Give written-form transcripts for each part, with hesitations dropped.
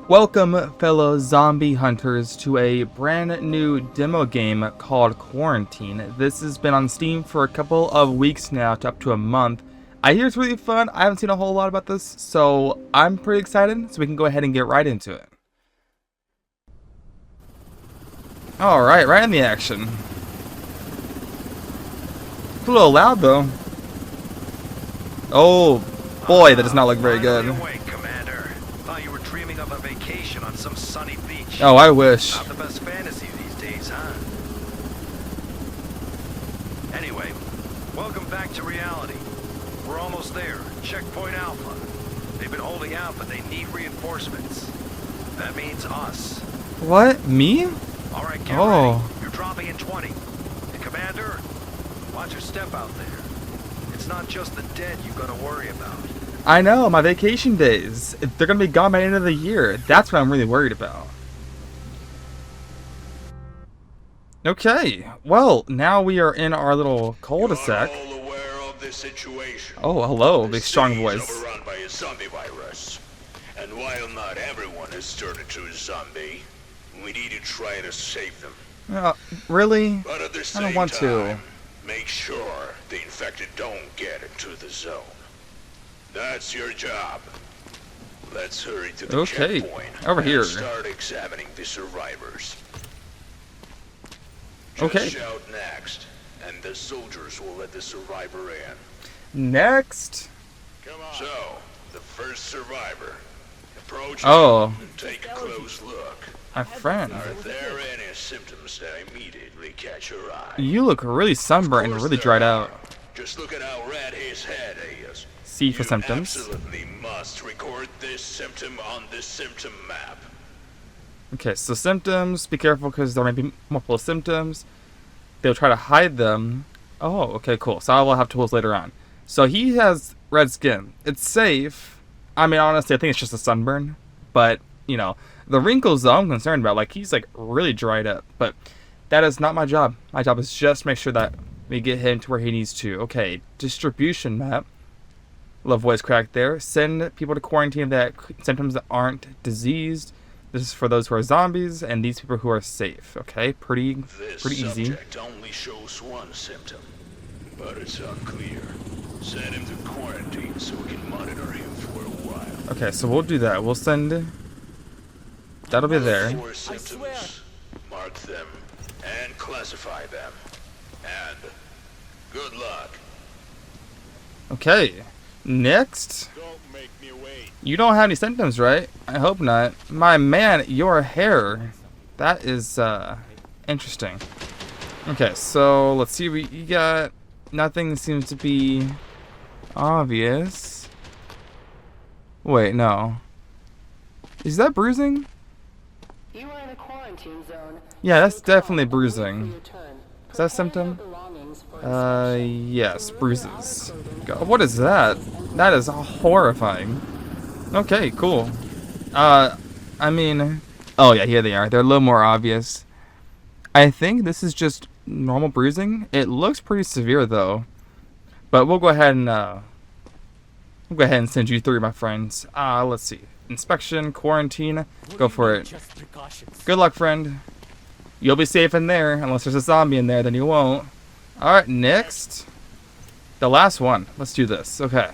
Welcome, fellow zombie hunters, to a brand new demo game called Quarantine. This has been on Steam for a couple of weeks now, to up to a month. I hear it's really fun. I haven't seen a whole lot about this, so I'm pretty excited, so we can go ahead and get right into it. Alright, right in the action. It's a little loud, though. Oh, boy, that does not look very good. Some sunny beach. Oh, I wish. Not the best fantasy these days, huh? Anyway, welcome back to reality. We're almost there. Checkpoint Alpha. They've been holding out, but they need reinforcements. That means us. What? Me? All right, get ready. You're dropping in 20. And Commander, watch your step out there. It's not just the dead you've got to worry about. I know, my vacation days. They're gonna be gone by the end of the year. That's what I'm really worried about. Okay, well, now we are in our little cul-de-sac. Oh, hello, big strong voice. Overrun by a zombie virus. And while not everyone has turned into a zombie, we need to try to save them. Really? But at the I same don't want time, to. make sure the infected don't get into the zone. That's your job. Let's hurry to the checkpoint. Over here. Start examining the survivors. Okay. Just shout next, and the soldiers will let the survivor in. Next. Come on. So, the first survivor. Approach Oh. and take a close look. My friend. Are there any symptoms that immediately catch your eye? You look really sunburned and really dried out. Just look at how red his head is. See for symptoms. Absolutely must record this symptom on the symptom map. Okay, so symptoms. Be careful because there might be multiple symptoms. They'll try to hide them. Oh, okay, cool. So I will have tools later on. So he has red skin. It's safe. I mean, honestly, I think it's just a sunburn. But, you know, the wrinkles, though, I'm concerned about. Like, he's, like, really dried up. But that is not my job. My job is just make sure that we get him to where he needs to. Okay, distribution map. Love voice crack there. Send people to quarantine that symptoms that aren't diseased. This is for those who are zombies and these people who are safe. Okay, pretty easy. This subject only shows one symptom, but it's unclear. Send him to quarantine so we can monitor him for a while. Okay, so we'll do that. We'll send. That'll be there. 4 symptoms. Mark them and classify them. And good luck. Okay. Next. Don't make me wait. You don't have any symptoms, right? I hope not. My man, your hair. That is, interesting. Okay, so let's see what you got. Nothing seems to be obvious. Wait, no. Is that bruising? You are in a quarantine zone. Yeah, that's definitely bruising. Is that a Prepare symptom? your belongings for Yes, bruises. God, what is that? That is horrifying. Okay, cool. I mean, oh yeah, here they are. They're a little more obvious. I think this is just normal bruising. It looks pretty severe though. But we'll go ahead and send you through, my friends. Let's see. Inspection, quarantine. Go for it. Good luck, friend. You'll be safe in there, unless there's a zombie in there, then you won't. Alright, next. The last one. Let's do this. Okay.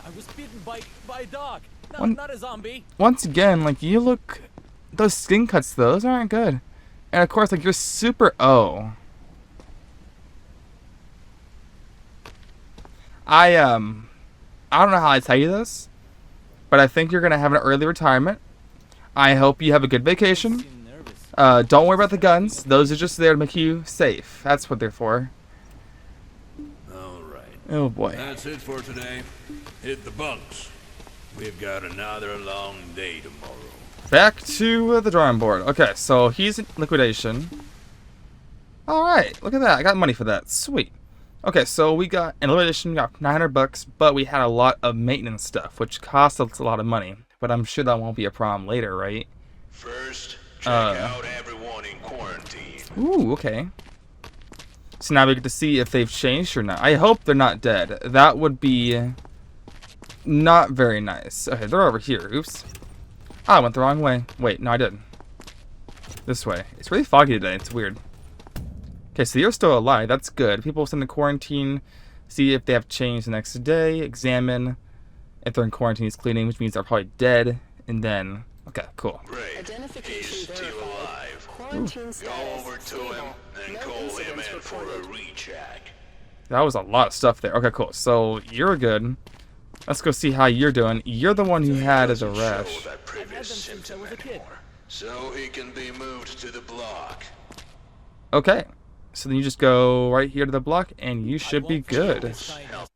I was bitten by a dog. Not a zombie. Once again, like, you look... Those skin cuts, though, those aren't good. And of course, like, you're super... Oh. I don't know how I tell you this, but I think you're going to have an early retirement. I hope you have a good vacation. Don't worry about the guns. Those are just there to make you safe. That's what they're for. Alright. Oh boy. That's it for today. Hit the bunks. We've got another long day tomorrow. Back to the drawing board. Okay, so he's in liquidation. Alright, look at that. I got money for that. Sweet. Okay, so we got in liquidation, we got 900 bucks, but we had a lot of maintenance stuff, which cost us a lot of money. But I'm sure that won't be a problem later, right? First, check out everyone in quarantine. Ooh, okay. So now we get to see if they've changed or not. I hope they're not dead. That would be not very nice. Okay, they're over here. Oops. Ah, I went the wrong way. Wait, no, I didn't. This way. It's really foggy today. It's weird. Okay, so you're still alive. That's good. People send to quarantine. See if they have changed the next day. Examine if they're in quarantine. He's cleaning, which means they're probably dead. And then, okay, cool. Great. Identification He's still verified. alive. Quarantine Go status over to stable. him and No call him incidents in for a reported. recheck. That was a lot of stuff there. Okay, cool. So you're good. Let's go see how you're doing. You're the one who had the Doesn't show rash. that I've previous had them since I symptom was a kid. anymore, so he can be moved to the block. Okay. So then you just go right here to the block, and you I should be won't forget good. this time.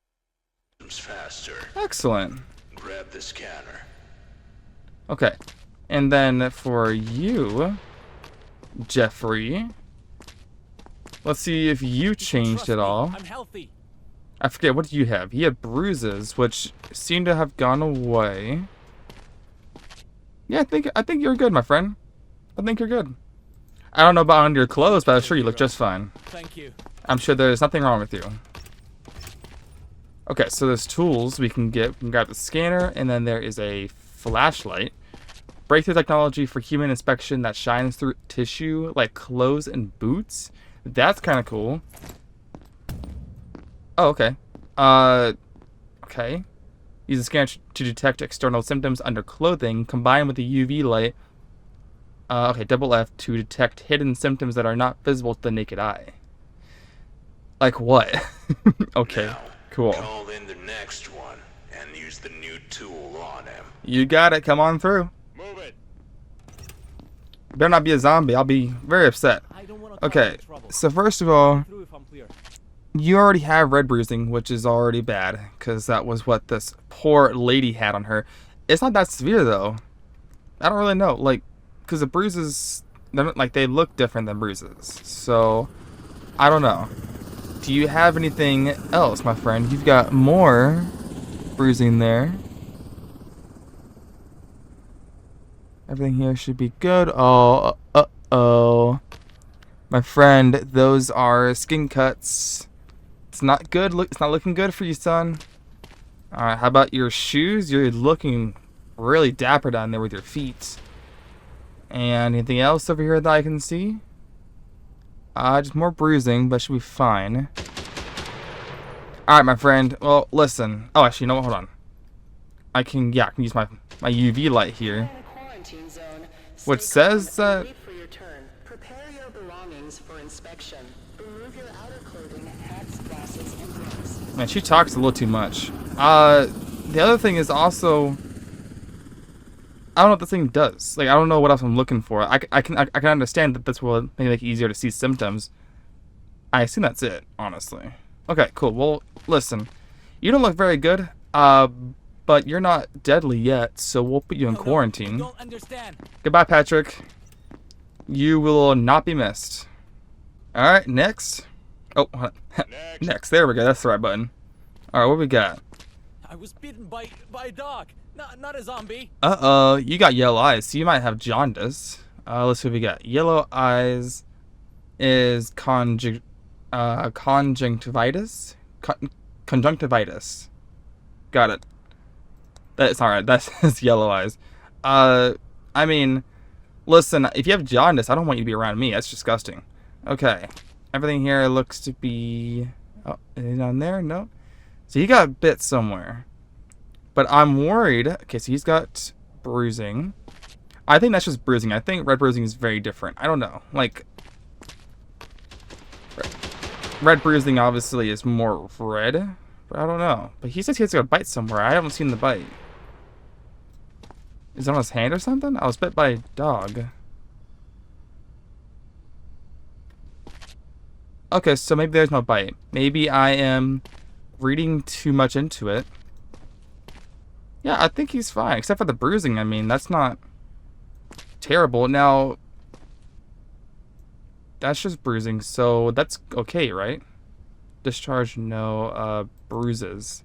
Comes faster. Excellent. Grab the scanner. Okay. And then for you, Jeffrey, let's see if you changed Trust at me, all. I'm healthy. I forget, what did you have? He had bruises, which seem to have gone away. Yeah, I think you're good, my friend. I think you're good. I don't know about under your clothes, but I'm sure you look just fine. Thank you. I'm sure there's nothing wrong with you. Okay, so there's tools we can get. We can grab the scanner, and then there is a flashlight. Breakthrough technology for human inspection that shines through tissue like clothes and boots. That's kind of cool. Oh, okay. Okay. Use a scanner to detect external symptoms under clothing, combined with the UV light. Okay, double F to detect hidden symptoms that are not visible to the naked eye. Like what? Okay, Now, cool. call in the next one and use the new tool on him. You got it. Come on through. Move it. Better not be a zombie. I'll be very upset. I don't want to Okay, trouble. so first of all, Through if I'm clear. you already have red bruising, which is already bad, because that was what this poor lady had on her. It's not that severe, though. I don't really know, like, because the bruises, they're not, like, they look different than bruises. So, I don't know. Do you have anything else, my friend? You've got more bruising there. Everything here should be good. Oh, uh-oh. My friend, those are skin cuts. It's not good. Look, it's not looking good for you, son. All right, how about your shoes? You're looking really dapper down there with your feet. And anything else over here that I can see? Just more bruising, but should be fine. All right, my friend. Well, listen. Oh, actually, you know what? Hold on. I can use my UV light here, In a quarantine zone. which Stay calm says and that. wait for your turn. Prepare your belongings for inspection. Remove your outer clothing, hats, glasses, and gloves. Man, she talks a little too much. The other thing is also, I don't know what this thing does. Like, I don't know what else I'm looking for. I can understand that this will make it easier to see symptoms. I assume that's it, honestly. Okay, cool. Well, listen, you don't look very good. But you're not deadly yet, so we'll put you in No, quarantine. you don't understand. Goodbye, Patrick. You will not be missed. All right, next. Oh, next. There we go. That's the right button. All right, what we got? I was bitten by a dog. Not a zombie. Uh-oh, you got yellow eyes, so you might have jaundice. Let's see what we got. Yellow eyes is conjunctivitis? Conjunctivitis. Got it. That's alright, that's yellow eyes. I mean, listen, if you have jaundice, I don't want you to be around me. That's disgusting. Okay. Everything here looks to be... Oh, is it down there? No. So he got bit somewhere. But I'm worried. Okay, so he's got bruising. I think that's just bruising. I think red bruising is very different. I don't know. Like, red bruising obviously is more red. But I don't know. But he says he has got a bite somewhere. I haven't seen the bite. Is it on his hand or something? I was bit by a dog. Okay, so maybe there's no bite. Maybe I am reading too much into it. Yeah, I think he's fine. Except for the bruising, I mean, that's not terrible. Now, that's just bruising, so that's okay, right? Discharge, no, bruises.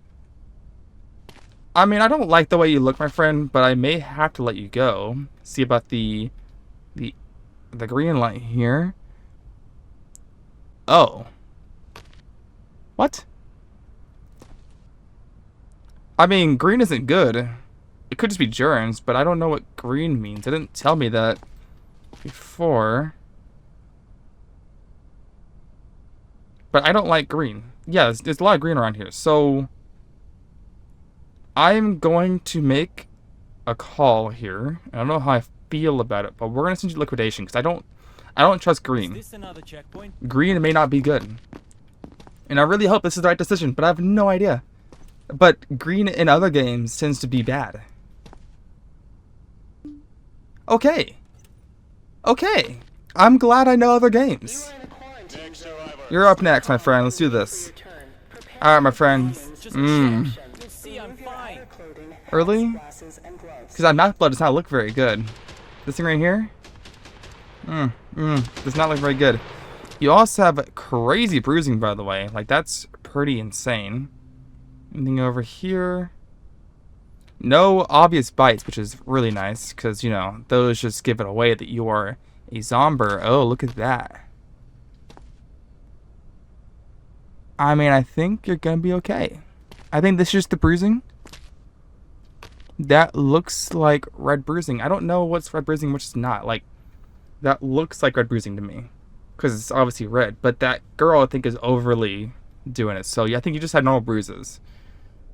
I mean, I don't like the way you look, my friend, but I may have to let you go. See about the green light here. Oh. What? I mean, green isn't good. it could just be germs, but I don't know what green means. It didn't tell me that before. But I don't like green. Yeah, there's a lot of green around here. So I'm going to make a call here. I don't know how I feel about it, but we're gonna send you liquidation because I don't trust Is green. this another checkpoint? Green may not be good. And I really hope this is the right decision, but I have no idea. But green in other games tends to be bad. Okay. Okay. I'm glad I know other games. You are in a quarantine zone. You're up next, my friend. Let's do this. Alright, my friend. You'll see, I'm fine. Early? Because that mouth blood does not look very good. This thing right here? Does not look very good. You also have crazy bruising, by the way. Like, that's pretty insane. Anything over here? No obvious bites, which is really nice, because, you know, those just give it away that you are a zomber. Oh, look at that. I mean, I think you're gonna be okay. I think this is just the bruising. That looks like red bruising. I don't know what's red bruising, which is not. Like, that looks like red bruising to me, because it's obviously red. But that girl, I think, is overly doing it. So yeah, I think you just had normal bruises.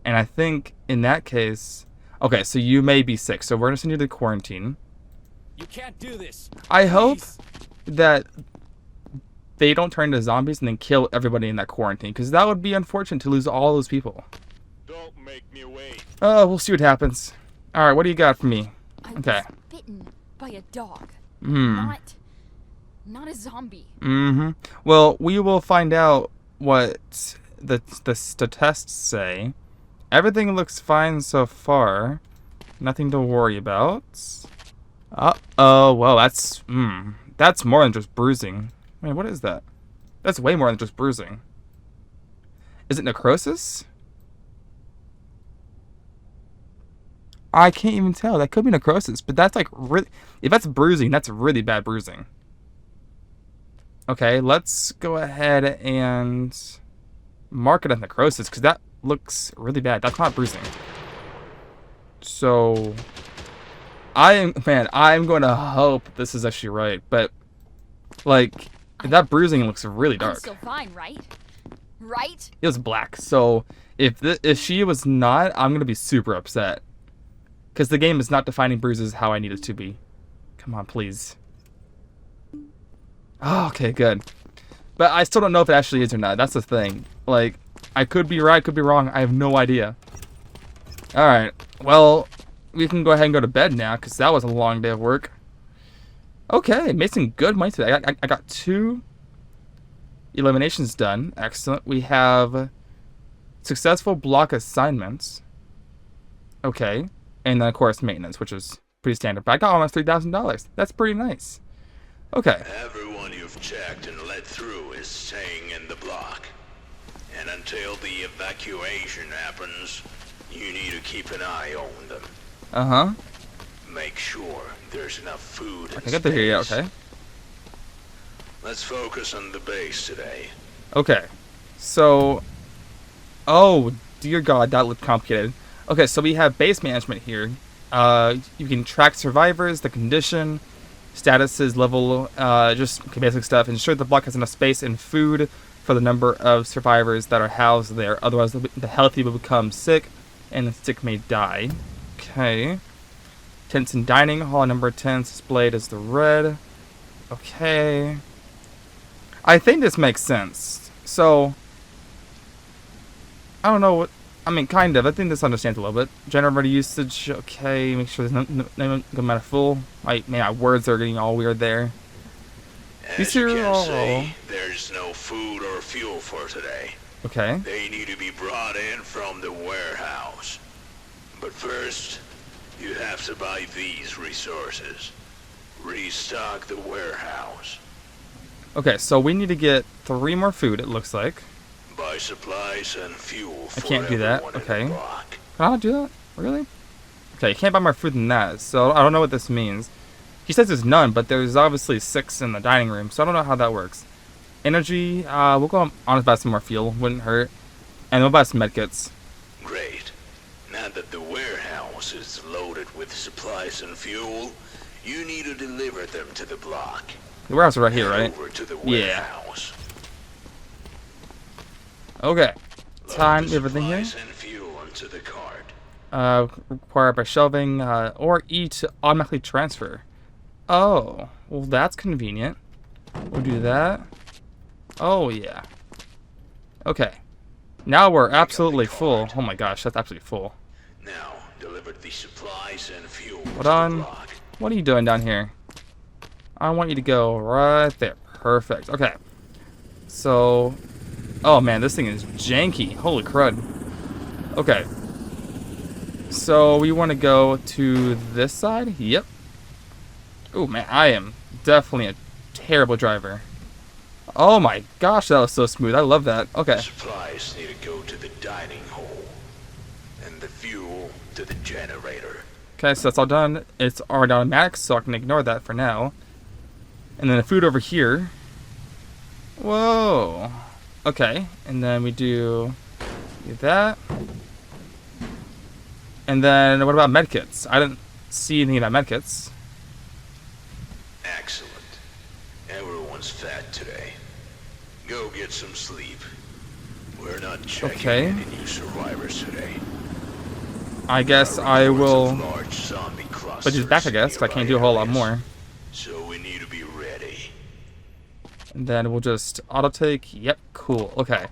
And I think in that case, okay, so you may be sick. So we're gonna send you to quarantine. You can't do this. I hope Please. that they don't turn into zombies and then kill everybody in that quarantine, because that would be unfortunate to lose all those people. Don't make me wait. Oh, we'll see what happens. All right, what do you got for me? I Okay. was bitten by a dog. Hmm. Not a zombie. Mm-hmm. Well, we will find out what the tests say. Everything looks fine so far. Nothing to worry about. Uh-oh. Well, that's more than just bruising. Wait, what is that? That's way more than just bruising. Is it necrosis? I can't even tell. That could be necrosis, but that's like really... If that's bruising, that's really bad bruising. Okay, let's go ahead and mark it as necrosis, because that looks really bad. That's not bruising. So... I'm going to hope this is actually right, but... Like, that bruising looks really I'm dark. still fine, right? Right? It was black, so if she was not, I'm going to be super upset. Because the game is not defining bruises how I need it to be. Come on, please. Oh, okay, good. But I still don't know if it actually is or not. That's the thing. Like, I could be right, could be wrong. I have no idea. Alright, well, we can go ahead and go to bed now, because that was a long day of work. Okay, made some good money today. I got 2 eliminations done. Excellent. We have successful block assignments. Okay. And then, of course, maintenance, which is pretty standard. But I got almost $3,000. That's pretty nice. Okay. Everyone you've checked and let through is staying in the block. And until the evacuation happens, you need to keep an eye on them. Uh-huh. Make sure there's enough food and Okay, get to here, yeah, space. okay. Let's focus on the base today. Okay. So... Oh, dear God, that looked complicated. Okay, so we have base management here. You can track survivors, the condition, statuses, level, just basic stuff. Ensure the block has enough space and food for the number of survivors that are housed there. Otherwise, the healthy will become sick, and the sick may die. Okay. Tents and dining. Hall number 10 displayed as the red. Okay. I think this makes sense. So, I don't know what... I mean, kind of. I think this understands a little bit. Generator usage. Okay. Make sure there's no amount of full. Man, my words are getting all weird there. As you can see, there's no food or fuel for today. Okay. They need to be brought in from the warehouse. But first, you have to buy these resources. Restock the warehouse. Okay, so we need to get 3 more food, it looks like. Buy supplies and fuel for I can't do that. everyone in Okay. the block. Can I do that? Really? Okay, you can't buy more food than that, so I don't know what this means. He says there's none, but there's obviously 6 in the dining room, so I don't know how that works. Energy, we'll go on to buy some more fuel, wouldn't hurt. And we'll buy some medkits. Great. Now that the warehouse is loaded with supplies and fuel. You need to deliver them to the block. The warehouse is right here, Head right? over to the Yeah. warehouse. Okay. Load Time the everything here. supplies and fuel onto the cart. Required by shelving, or E to automatically transfer. Oh, well that's convenient. We'll do that. Oh yeah. Okay. Now we're absolutely full. Oh my gosh, that's absolutely full. Now, deliver the supplies and fuel Hold to on. the block. What are you doing down here? I want you to go right there. Perfect. Okay. So, oh man, this thing is janky. Holy crud. Okay. So we want to go to this side? Yep. Oh man, I am definitely a terrible driver. Oh my gosh, that was so smooth. I love that. Okay. Supplies need to go to the dining hall. And the fuel to the generator. Okay, so that's all done. It's already automatic, so I can ignore that for now. And then the food over here. Whoa. Okay, and then we do that. And then what about medkits? I didn't see anything about medkits. Excellent. Everyone's fat today. Go get some sleep. We're not checking Okay. any new survivors today. I guess I will Large zombie put these back, I guess, 'cause I can't do a whole lot more. So we need to be ready. And then we'll just auto take. Yep, cool. Okay.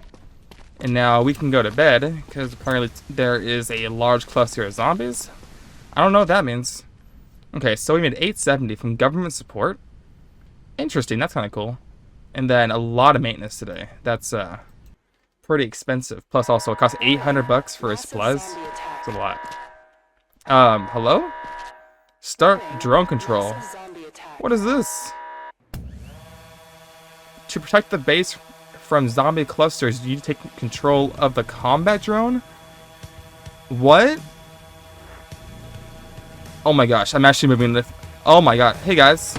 And now we can go to bed, because apparently there is a large cluster of zombies. I don't know what that means. Okay, so we made 870 from government support. Interesting, that's kind of cool. And then a lot of maintenance today. That's pretty expensive. Plus also it costs 800 bucks for his supplies. Massive zombie attack. It's a lot. Hello? Start drone control. Massive zombie attack. What is this? To protect the base from zombie clusters, you need to take control of the combat drone? What? Oh my gosh, I'm actually moving this. Oh my god. Hey guys.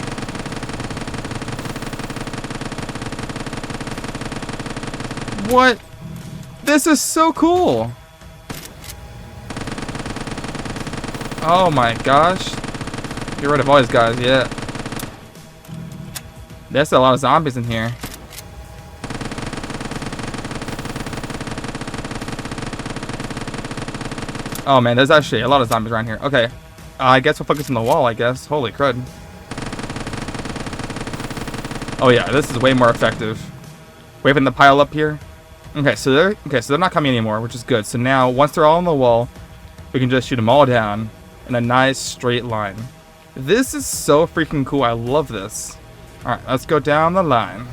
What? This is so cool. Oh my gosh. Get rid of all these guys, yeah. There's a lot of zombies in here. Oh man, there's actually a lot of zombies around here. Okay. I guess we'll focus on the wall, I guess. Holy crud. Oh yeah, this is way more effective. Waving the pile up here. Okay, so they're not coming anymore, which is good. So now, once they're all on the wall, we can just shoot them all down in a nice straight line. This is so freaking cool. I love this. Alright, let's go down the line.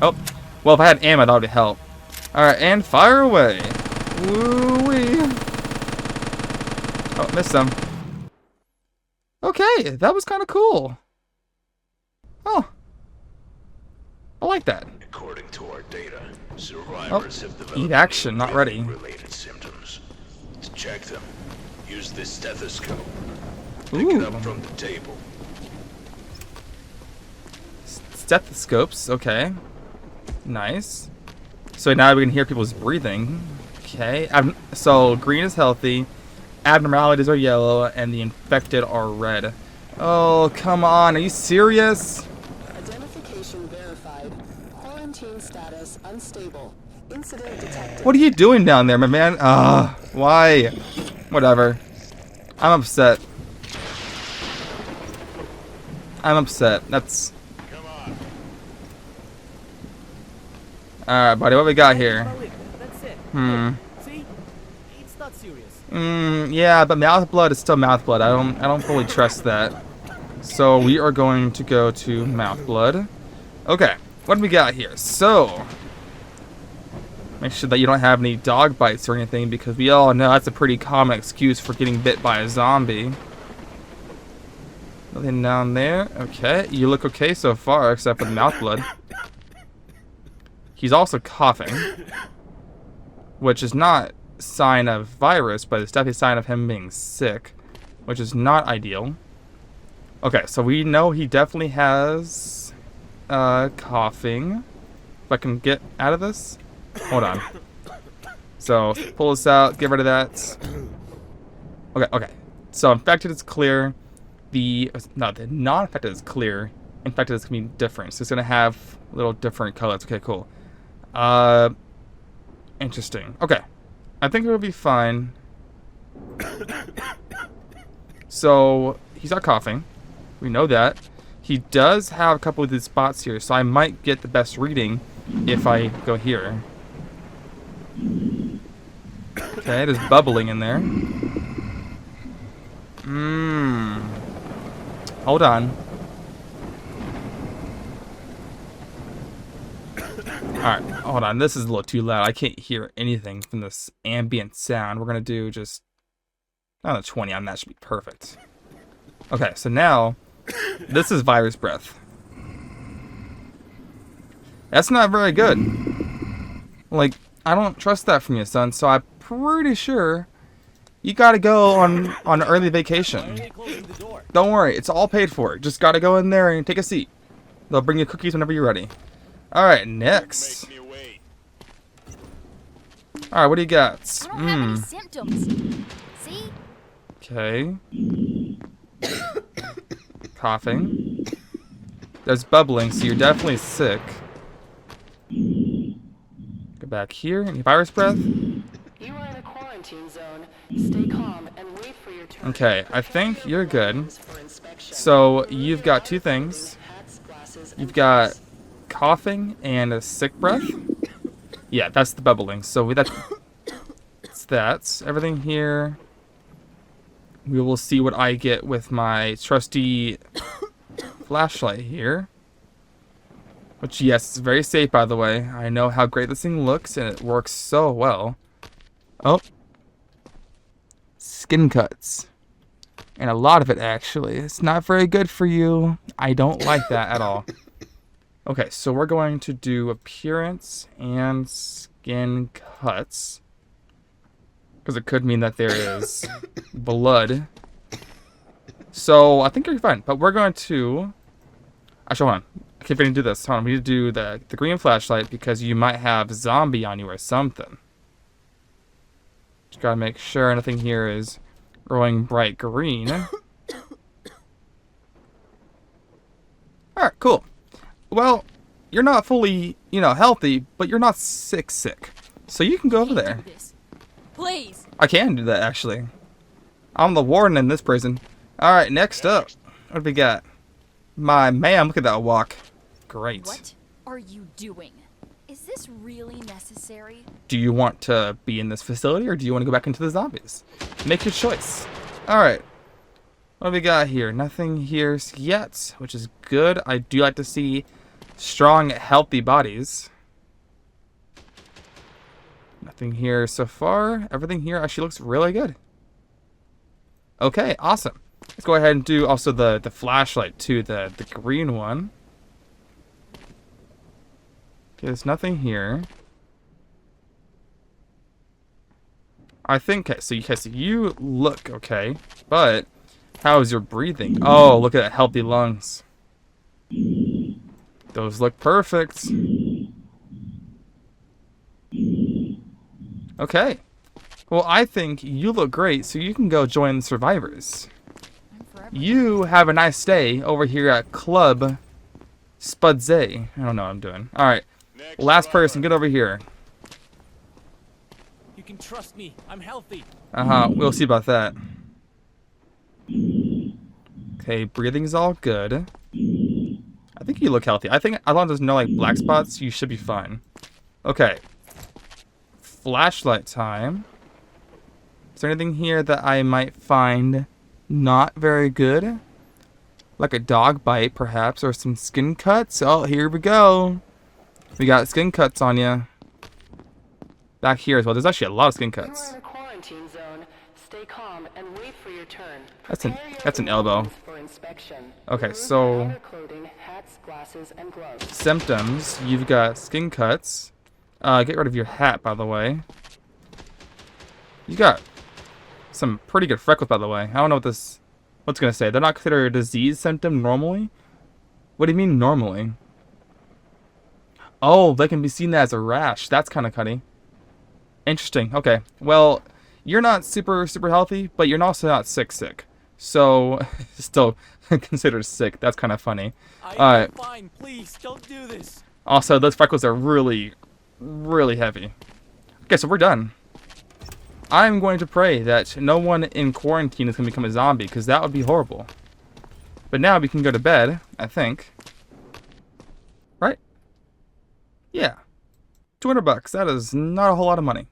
Oh, well, if I had ammo, that would help. Alright, and fire away. Woo-wee. Oh, missed some. Okay, that was kind of cool. Oh. I like that. According to our data, survivors have developed eat action, not ready. related symptoms. To check them, use this stethoscope. Pick Ooh. it up from the table. Stethoscopes, okay. Nice. So now we can hear people's breathing. Okay. So green is healthy, abnormalities are yellow, and the infected are red. Oh, come on. Are you serious? Identification verified. Quarantine status unstable. Incident detected. What are you doing down there, my man? Why? Whatever. I'm upset. I'm upset. That's... Alright, buddy, what we got here? That's it. Hmm. See? It's not serious. Yeah, but mouth blood is still mouth blood. I don't fully trust that. So we are going to go to mouth blood. Okay, what do we got here? So make sure that you don't have any dog bites or anything, because we all know that's a pretty common excuse for getting bit by a zombie. Nothing down there. Okay, you look okay so far, except for the mouth blood. He's also coughing, which is not a sign of virus, but it's definitely a sign of him being sick, which is not ideal. Okay, so we know he definitely has coughing. If I can get out of this. Hold on. So pull this out, get rid of that. Okay. So infected is clear. The non-infected is clear. Infected is gonna be different. So it's gonna have little different colors. Okay, cool. Interesting. Okay, I think it'll be fine. So he's not coughing. We know that. He does have a couple of these spots here, so I might get the best reading if I go here. Okay, there's bubbling in there. Hold on. Alright, hold on. This is a little too loud. I can't hear anything from this ambient sound. We're going to do just... I don't know, 20 on that should be perfect. Okay, so now... This is virus breath. That's not very good. Like, I don't trust that from you, son, so I'm pretty sure you gotta go on early vacation. Don't worry, it's all paid for. Just gotta go in there and take a seat. They'll bring you cookies whenever you're ready. Alright, next. Alright, what do you got? I don't have any symptoms. See? Okay. Coughing. There's bubbling, so you're definitely sick. Go back here. Any virus breath? You are in a quarantine zone. Stay calm and wait for your turn. Okay, I think you're good. So you've got two things. You've got coughing and a sick breath. Yeah, that's the bubbling. So that's everything here. We will see what I get with my trusty flashlight here. Which, yes, is very safe, by the way. I know how great this thing looks, and it works so well. Oh. Skin cuts. And a lot of it, actually. It's not very good for you. I don't like that at all. Okay, so we're going to do appearance and skin cuts. Because it could mean that there is blood. So, I think you're fine. But we're going to... Actually, hold on. I can't even do this. Hold on. We need to do the green flashlight because you might have zombie on you or something. Just gotta make sure nothing here is growing bright green. Alright, cool. Well, you're not fully, healthy, but you're not sick. So you can go over there. Please. I can do that, actually. I'm the warden in this prison. Alright, next up. What do we got? My man, look at that walk. Great. What are you doing? Is this really necessary? Do you want to be in this facility or do you want to go back into the zombies? Make your choice. Alright. What do we got here? Nothing here yet, which is good. I do like to see strong, healthy bodies. Nothing here so far. Everything here actually looks really good. Okay, awesome. Let's go ahead and do also the flashlight too, the green one. Okay, there's nothing here. I think, okay, so you look okay, but how is your breathing? Oh, look at that, healthy lungs. Those look perfect. Okay. Well, I think you look great, so you can go join the survivors. You have a nice stay over here at Club Spudze. I don't know what I'm doing. Alright. Last person, get over here. You can trust me. I'm healthy. We'll see about that. Okay, breathing's all good. I think you look healthy. I think as long as there's no like black spots, you should be fine. Okay. Flashlight time. Is there anything here that I might find not very good? Like a dog bite, perhaps, or some skin cuts? Oh, here we go. We got skin cuts on you. Back here as well. There's actually a lot of skin cuts. You are in a quarantine zone. Stay calm and wait for your turn. That's an elbow. For inspection. Okay, Remove so your outer clothing, hats, glasses, and gloves. symptoms. You've got skin cuts. Get rid of your hat, by the way. You got some pretty good freckles, by the way. I don't know what's gonna say. They're not considered a disease symptom normally? What do you mean normally? Oh, they can be seen as a rash. That's kind of cutty. Interesting. Okay. Well, you're not super healthy, but you're also not sick. So, still considered sick. That's kind of funny. I'm fine. Please, don't do this. Also, those freckles are really heavy. Okay, so we're done. I'm going to pray that no one in quarantine is going to become a zombie, because that would be horrible. But now we can go to bed, I think. Right? Yeah. $200. That is not a whole lot of money.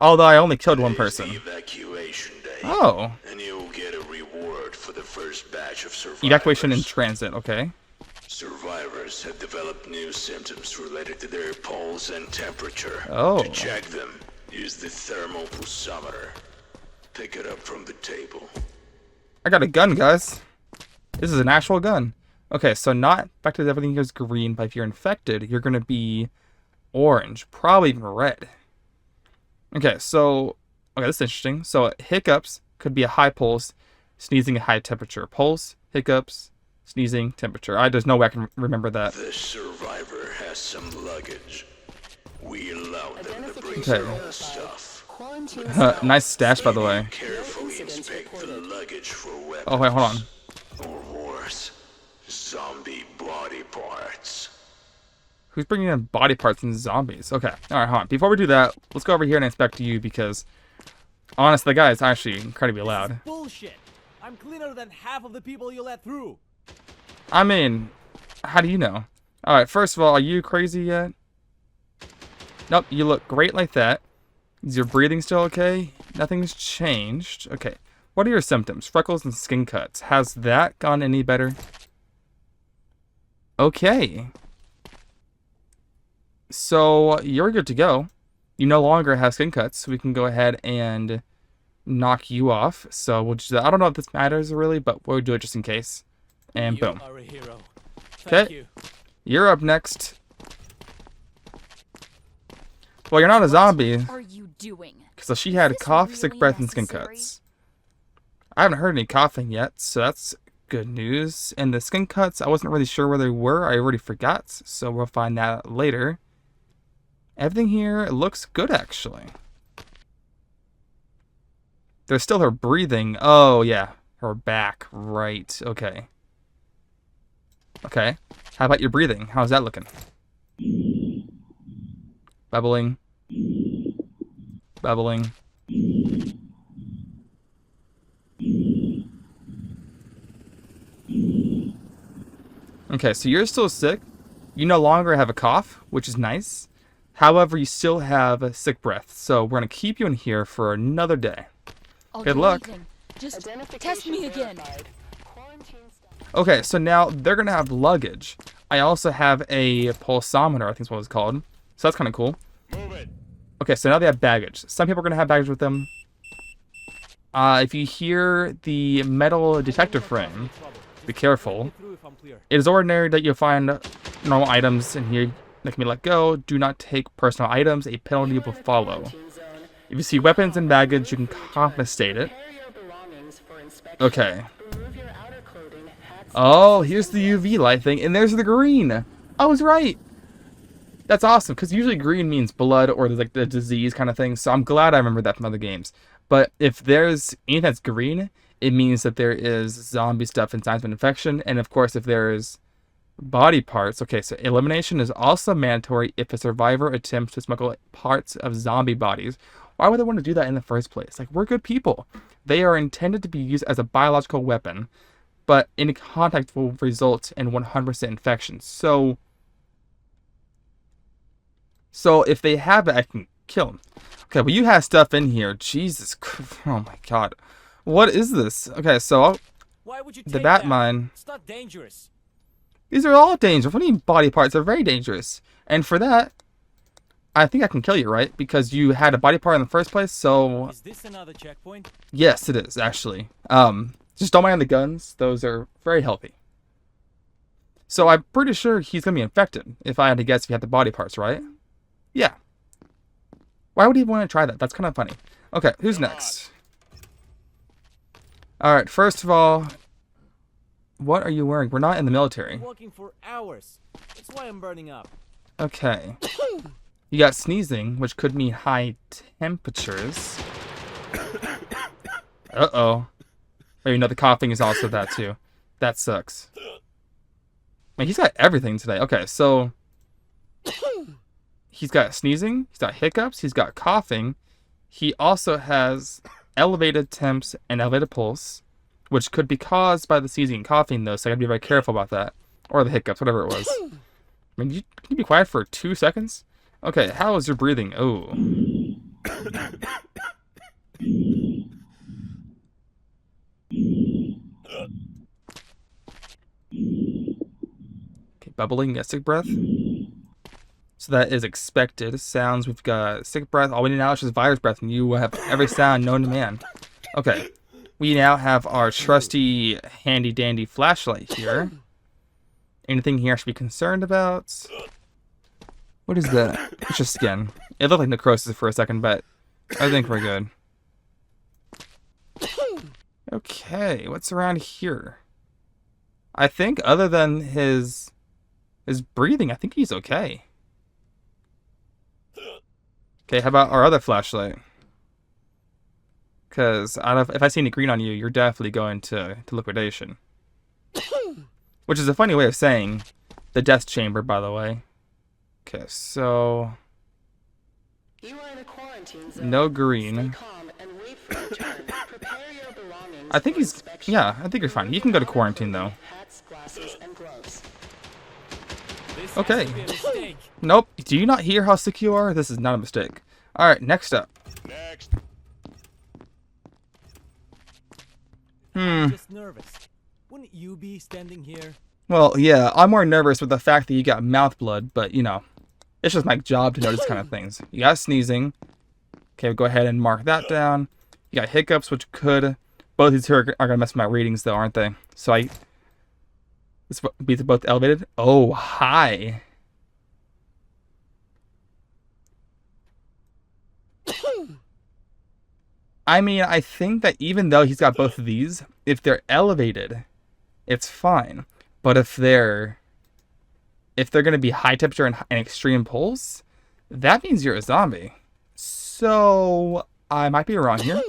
Although I only killed one person. Today's the evacuation day. Oh. And you'll get a reward for the first batch of survivors. Evacuation in transit, okay. Survivors have developed new symptoms related to their pulse and temperature. Oh. To check them, use the thermal pulsometer. Pick it up from the table. I got a gun, guys. This is an actual gun. Okay, so not infected, everything goes green, but if you're infected, you're going to be orange, probably even red. Okay, so, okay, this is interesting. So hiccups could be a high pulse, sneezing, a high temperature. Pulse, hiccups, sneezing, temperature. There's no way I can remember that. The survivor has some luggage. We allow them to bring Okay. their own stuff. Quarantine Nice stash, by the way. Carefully inspect the luggage for weapons. Oh, wait, hold on. Or worse, zombie body parts. Who's bringing in body parts and zombies? Okay, alright, hold on. Before we do that, let's go over here and inspect you, because honestly, the guy is actually incredibly loud. Bullshit. I'm cleaner than half of the people you let through. I mean, how do you know? Alright, first of all, are you crazy yet? Nope, you look great like that. Is your breathing still okay? Nothing's changed. Okay, what are your symptoms? Freckles and skin cuts. Has that gone any better? Okay. So, you're good to go. You no longer have skin cuts, so we can go ahead and knock you off. So, we'll just, I don't know if this matters really, but we'll do it just in case. And You boom. are a hero. Thank you. You're up next. Well, you're not a zombie. What are you doing? So she had Is this cough, sick really breath, and skin necessary? cuts. I haven't heard any coughing yet, so that's good news. And the skin cuts, I wasn't really sure where they were. I already forgot, so we'll find that out later. Everything here looks good, actually. There's still her breathing. Oh, yeah. Her back. Right. Okay. Okay. How about your breathing? How's that looking? Bubbling. Bubbling. Okay, so you're still sick. You no longer have a cough, which is nice. However, you still have a sick breath, so we're going to keep you in here for another day. I'll Good do luck. anything. Just Identification test me again. verified. Quarantine staff. Okay, so now they're going to have luggage. I also have a pulsometer, I think is what it's called. So that's kind of cool. Move it. Okay, so now they have baggage. Some people are going to have baggage with them. If you hear the metal detector frame, be careful. Through if I'm clear. It is ordinary that you'll find normal items in here that can be let go. Do not take personal items. A penalty will follow. Quarantine zone. If you see weapons and baggage, you can confiscate it. Prepare your belongings for inspection. Okay. Remove your outer clothing, hats, Oh, glasses, here's and the gloves. UV light thing, and there's the green. I was right. That's awesome, because usually green means blood or like the disease kind of thing. So I'm glad I remember that from other games. But if there's anything that's green, it means that there is zombie stuff and signs of infection. And of course, if there's body parts, okay, so elimination is also mandatory if a survivor attempts to smuggle parts of zombie bodies. Why would they want to do that in the first place? Like, we're good people. They are intended to be used as a biological weapon, but any contact will result in 100% infection. So if they have it, I can kill them. Okay, well, you have stuff in here. Jesus Christ. Oh my god. What is this? Okay, so Why would you the take bat that? mine. It's not dangerous. These are all dangerous. What do you mean body parts are very dangerous? And for that, I think I can kill you, right? Because you had a body part in the first place, so Is this another checkpoint? yes, it is, actually. Just don't mind the guns. Those are very healthy. So I'm pretty sure he's going to be infected, if I had to guess if he had the body parts, right? Yeah. Why would he want to try that? That's kind of funny. Okay, who's next? Alright, first of all, what are you wearing? We're not in the military. I'm walking for hours. That's why I'm burning up. Okay. You got sneezing, which could mean high temperatures. Uh-oh. Maybe no, the coughing is also that too. That sucks. Man, he's got everything today. Okay, so he's got sneezing, he's got hiccups, he's got coughing. He also has elevated temps and elevated pulse, which could be caused by the sneezing and coughing, though, so I gotta be very careful about that. Or the hiccups, whatever it was. I mean, can you be quiet for 2 seconds? Okay, how is your breathing? Oh. Okay, bubbling, sick breath. So that is expected. Sounds, we've got sick breath. All we need now is just virus breath, and you have every sound known to man. Okay. We now have our trusty, handy-dandy flashlight here. Anything here I should be concerned about? What is that? It's just skin. It looked like necrosis for a second, but I think we're good. Okay, what's around here? I think other than his breathing, I think he's okay. Okay, how about our other flashlight? Because if I see any green on you, you're definitely going to liquidation. Which is a funny way of saying the death chamber, by the way. Okay, so You are in a quarantine zone. no green. Stay calm and wait for your turn. Prepare your belongings I think for he's, inspection. yeah, I think you're fine. You can go to quarantine though. Hats, glasses, and gloves. This Okay. has to be a mistake. Nope. Do you not hear how sick you are? This is not a mistake. All right, next up. Next. Just nervous. Wouldn't you be standing here? Well, yeah, I'm more nervous with the fact that you got mouth blood, but you know, it's just my job to notice kind of things. You got sneezing. Okay, we'll go ahead and mark that down. You got hiccups, which could, both these two are gonna mess with my readings though, aren't they? So this beats both elevated. Oh, high. I mean, I think that even though he's got both of these, if they're elevated, it's fine. But if they're gonna be high temperature and extreme pulse, that means you're a zombie. So I might be wrong here.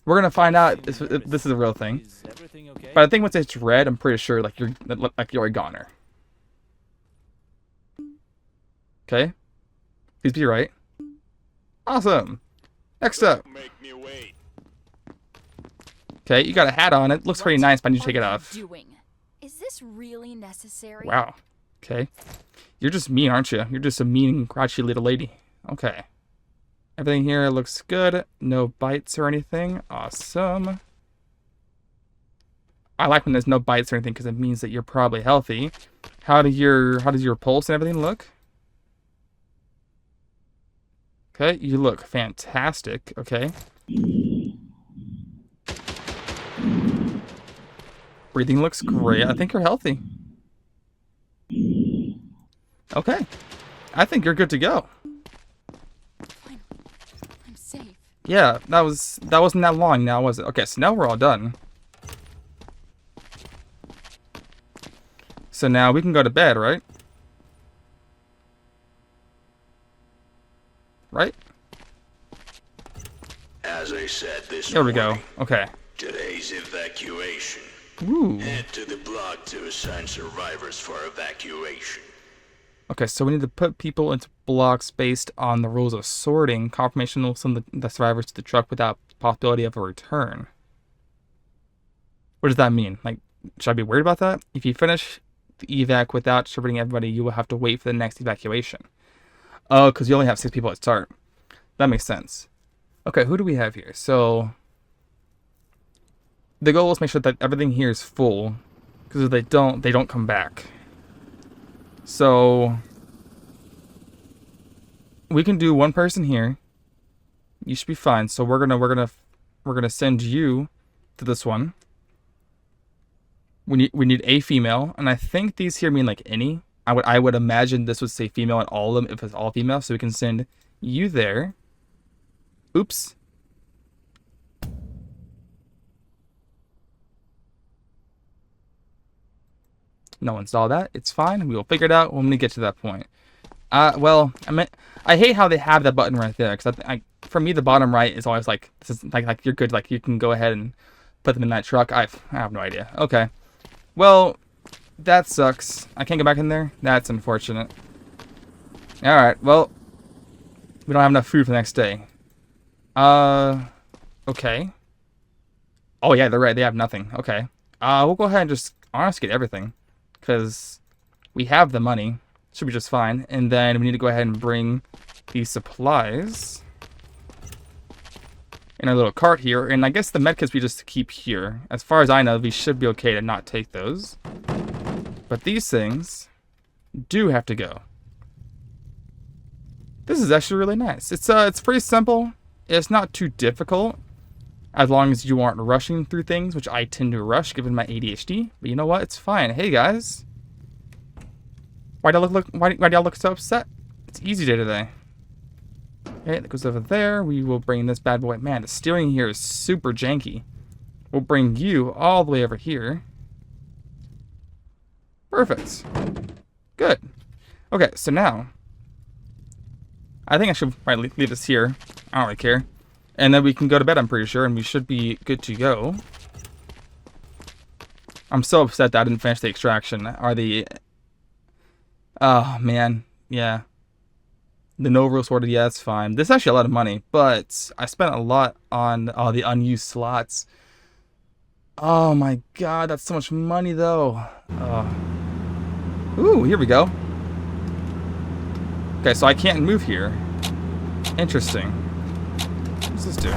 We're gonna find out if this is a real thing. Is everything okay? But I think once it's red, I'm pretty sure like you're a goner. Okay, please be right. Awesome. Next up. Make me wait. Okay, you got a hat on. It looks pretty nice, but I need to What take it are you off. doing? Is this really necessary? Wow. Okay. You're just mean, aren't you? You're just a mean, grouchy little lady. Okay. Everything here looks good. No bites or anything. Awesome. I like when there's no bites or anything because it means that you're probably healthy. How does your pulse and everything look? Okay, you look fantastic. Okay. Breathing looks great. I think you're healthy. Okay. I think you're good to go. Finally, I'm safe. Yeah, that wasn't that long now, was it? Okay, so now we're all done. So now we can go to bed, right? Right? As I said this There we go. morning, Okay. today's evacuation. Ooh. Head to the block to assign survivors for evacuation. Okay, so we need to put people into blocks based on the rules of sorting. Confirmation will send the survivors to the truck without possibility of a return. What does that mean? Like, should I be worried about that? If you finish the evac without distributing everybody, you will have to wait for the next evacuation. Oh, because you only have 6 people at start. That makes sense. Okay, who do we have here? So, the goal is to make sure that everything here is full. Because if they don't come back. So, we can do one person here. You should be fine. So we're gonna send you to this one. We need a female, and I think these here mean like any. I would imagine this would say female on all of them if it's all female. So we can send you there. Oops. No one saw that. It's fine. We will figure it out when we get to that point. Well, I hate how they have that button right there, because for me, the bottom right is always like, this is like you're good, like you can go ahead and put them in that truck. I have no idea. Okay. Well, that sucks. I can't go back in there? That's unfortunate. Alright, well, we don't have enough food for the next day. Okay. Oh yeah, they're right, they have nothing. Okay. We'll go ahead and just honestly get everything, because we have the money. Should be just fine. And then we need to go ahead and bring these supplies in our little cart here. And I guess the medkits we just keep here. As far as I know, we should be okay to not take those. But these things do have to go. This is actually really nice. It's pretty simple. It's not too difficult, as long as you aren't rushing through things, which I tend to rush given my ADHD. But you know what? It's fine. Hey guys. Why do y'all look so upset? It's easy day today. Okay, that goes over there. We will bring this bad boy. Man, the steering here is super janky. We'll bring you all the way over here. Perfect. Good. Okay, so now I think I should probably leave this here. I don't really care. And then we can go to bed, I'm pretty sure, and we should be good to go. I'm so upset that I didn't finish the extraction. Oh, man. Yeah. The no rule sorted, yeah, it's fine. This is actually a lot of money, but I spent a lot on the unused slots. Oh my god, that's so much money, though. Ooh, here we go. Okay, so I can't move here. Interesting. What's this do?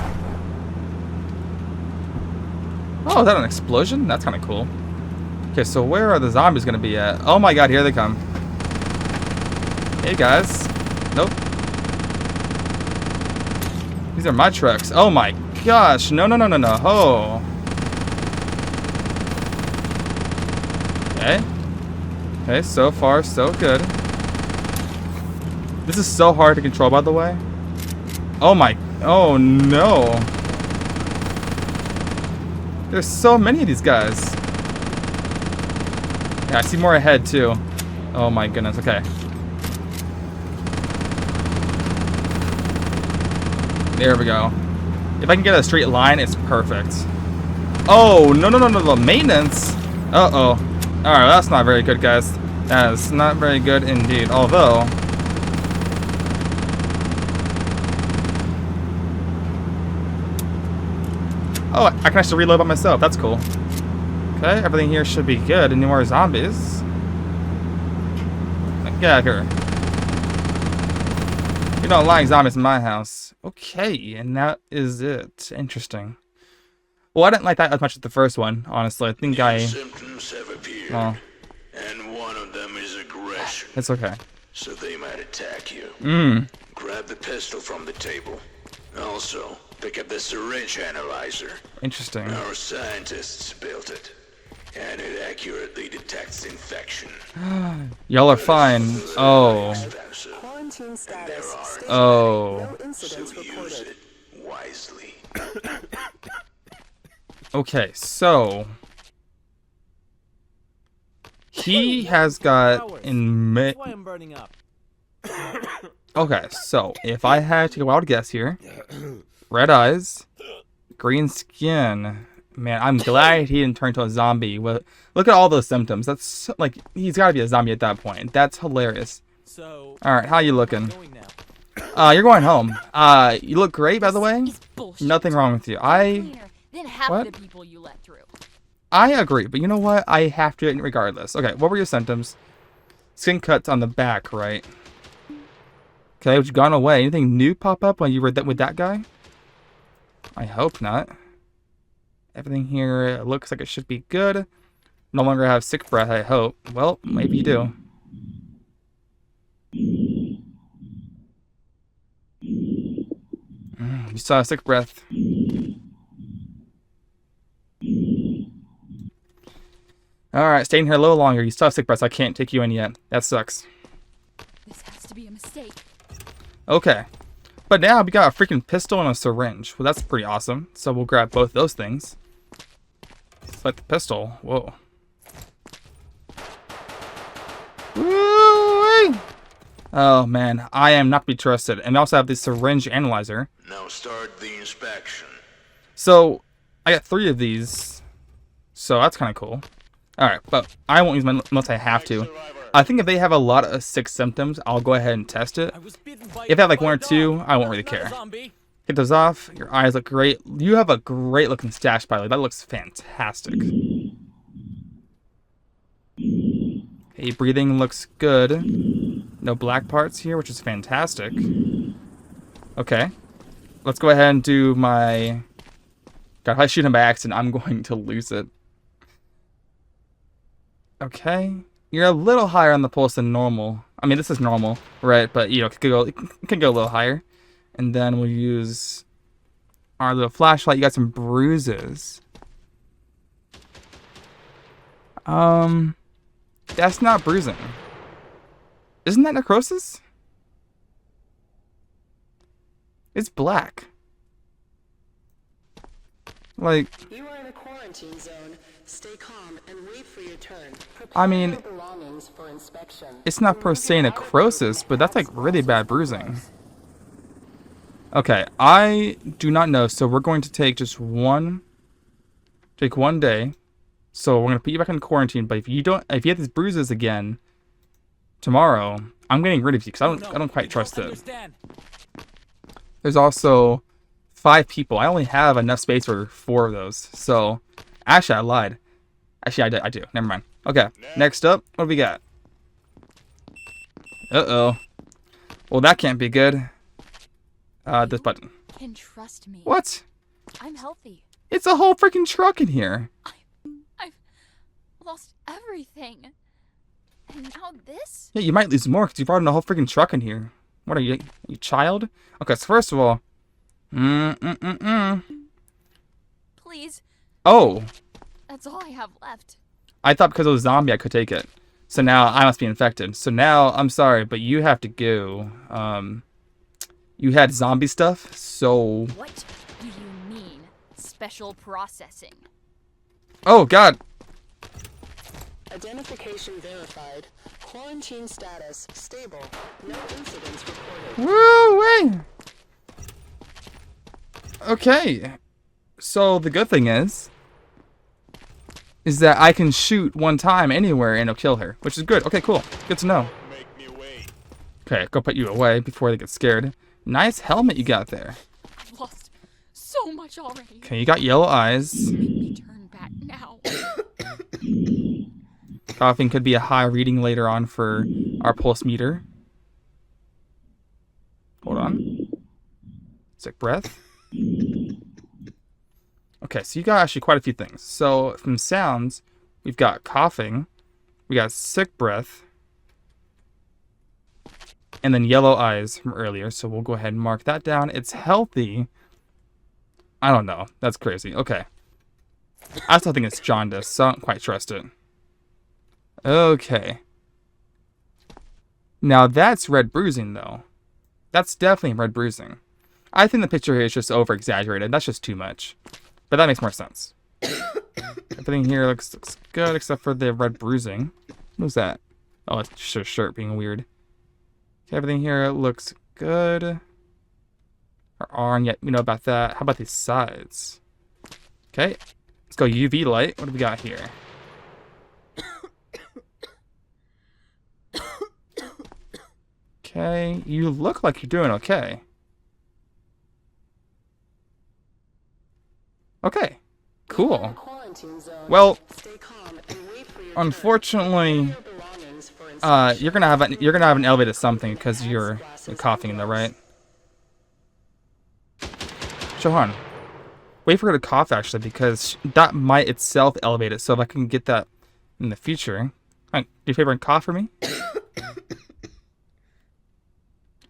Oh, is that an explosion? That's kind of cool. Okay, so where are the zombies going to be at? Oh my god, here they come. Hey, guys. Nope. These are my trucks. Oh my gosh. No, no, no, no, no. Oh. Okay. Okay, so far, so good. This is so hard to control, by the way. Oh my. Oh no. There's so many of these guys. Yeah, I see more ahead, too. Oh my goodness. Okay. There we go. If I can get a straight line, it's perfect. Oh, no, no, no, no, the maintenance. Uh-oh. Alright, that's not very good, guys. That is not very good indeed. Although, oh, I can actually reload by myself. That's cool. Okay, everything here should be good. Any more zombies? Get out of here. You don't like zombies in my house. Okay, and that is it. Interesting. Well, I didn't like that as much as the first one, honestly. I think Symptoms have appeared, and one of them is aggression. It's okay. So they might attack you. Grab the pistol from the table. Also, pick up the syringe analyzer. Interesting. Our scientists built it, and it accurately detects infection. Y'all are fine. Oh. Expensive. Quarantine status. Stable. Oh. No incidents So use reported. it wisely. Okay, so he has got in That's why I'm burning up. Okay, so if I had to take a wild guess here, red eyes, green skin. Man, I'm glad he didn't turn into a zombie. Well, look at all those symptoms. That's like he's got to be a zombie at that point. That's hilarious. So, All right, how you looking? going now. You're going home. You look great, by the way. Is bullshit. Nothing wrong with you. Cleaner than half What? the people you let through. I agree, but you know what? I have to do it regardless. Okay, what were your symptoms? Skin cuts on the back, right? Okay, which gone away. Anything new pop up when you were with that guy? I hope not. Everything here looks like it should be good. No longer have sick breath, I hope. Well, maybe you do. You saw sick breath. Alright, staying here a little longer. You still have sick breath, so I can't take you in yet. That sucks. This has to be a mistake. Okay. But now we got a freaking pistol and a syringe. Well, that's pretty awesome. So we'll grab both those things. Select the pistol. Whoa. Woo-wee! Oh man, I am not to be trusted. And we also have the syringe analyzer. Now start the inspection. So I got 3 of these. So that's kind of cool. Alright, but I won't use mine unless I have to. I think if they have a lot of sick symptoms, I'll go ahead and test it. I was bitten by, If they have like by 1 or a dog. 2, I won't really Not a care. zombie. Get those off. Your eyes look great. You have a great looking stash, by the way. That looks fantastic. Okay, breathing looks good. No black parts here, which is fantastic. Okay. Let's go ahead and do my... God, if I shoot him by accident, I'm going to lose it. Okay. You're a little higher on the pulse than normal. I mean, this is normal, right? But, you know, it could go a little higher. And then we'll use our little flashlight. You got some bruises. That's not bruising. Isn't that necrosis? It's black. Like, You are in a quarantine zone. Stay calm and wait for your turn. I mean, Prepare your belongings for inspection. it's not per se necrosis, but that's like really bad bruising. Okay, I do not know, so we're going to take just one day. So we're gonna put you back in quarantine. But if you have these bruises again tomorrow, I'm getting rid of you because I don't quite trust it. Understand. There's also 5 people. I only have enough space for 4 of those. So actually, I lied. Actually, I do. Never mind. Okay, next up, what do we got? Uh-oh. Well, that can't be good. This button. Can trust me. What? I'm healthy. It's a whole freaking truck in here. I've lost everything. And now this? Yeah, you might lose more because you brought in a whole freaking truck in here. What are you child? Okay, so first of all, Please. Oh, That's all I have left. I thought because it was zombie I could take it. So now I must be infected. So now I'm sorry, but you have to go. You had zombie stuff, so What do you mean, special processing? oh god. Identification verified. Quarantine status stable. No incidents reported. Woo way. Okay. So the good thing is that I can shoot one time anywhere and it'll kill her, which is good. Okay, cool. Good to know. Okay, go put you away before they get scared. Nice helmet you got there. I've lost so much already. Okay, you got yellow eyes. Make me turn back now. Coughing could be a high reading later on for our pulse meter. Hold on. Sick breath. Okay, so you got actually quite a few things. So from sounds, we've got coughing, we got sick breath, and then yellow eyes from earlier. So we'll go ahead and mark that down. It's healthy. I don't know. That's crazy. Okay. I still think it's jaundice, so I don't quite trust it. Okay. Now that's red bruising, though. That's definitely red bruising. I think the picture here is just over-exaggerated. That's just too much. But that makes more sense. Everything here looks good except for the red bruising. What was that? Oh, it's just a shirt being weird. Okay, everything here looks good. Our arm, yeah, we know about that. How about these sides? Okay, let's go UV light. What do we got here? Okay, you look like you're doing okay. Okay, cool. Quarantine zone. Well, Stay calm and wait for your unfortunately, turn. Prepare your belongings for inspection. you're gonna have an elevated something because you're coughing, though, right? Johan, wait for her to cough actually because that might itself elevate it. So if I can get that in the future, do you favor and cough for me?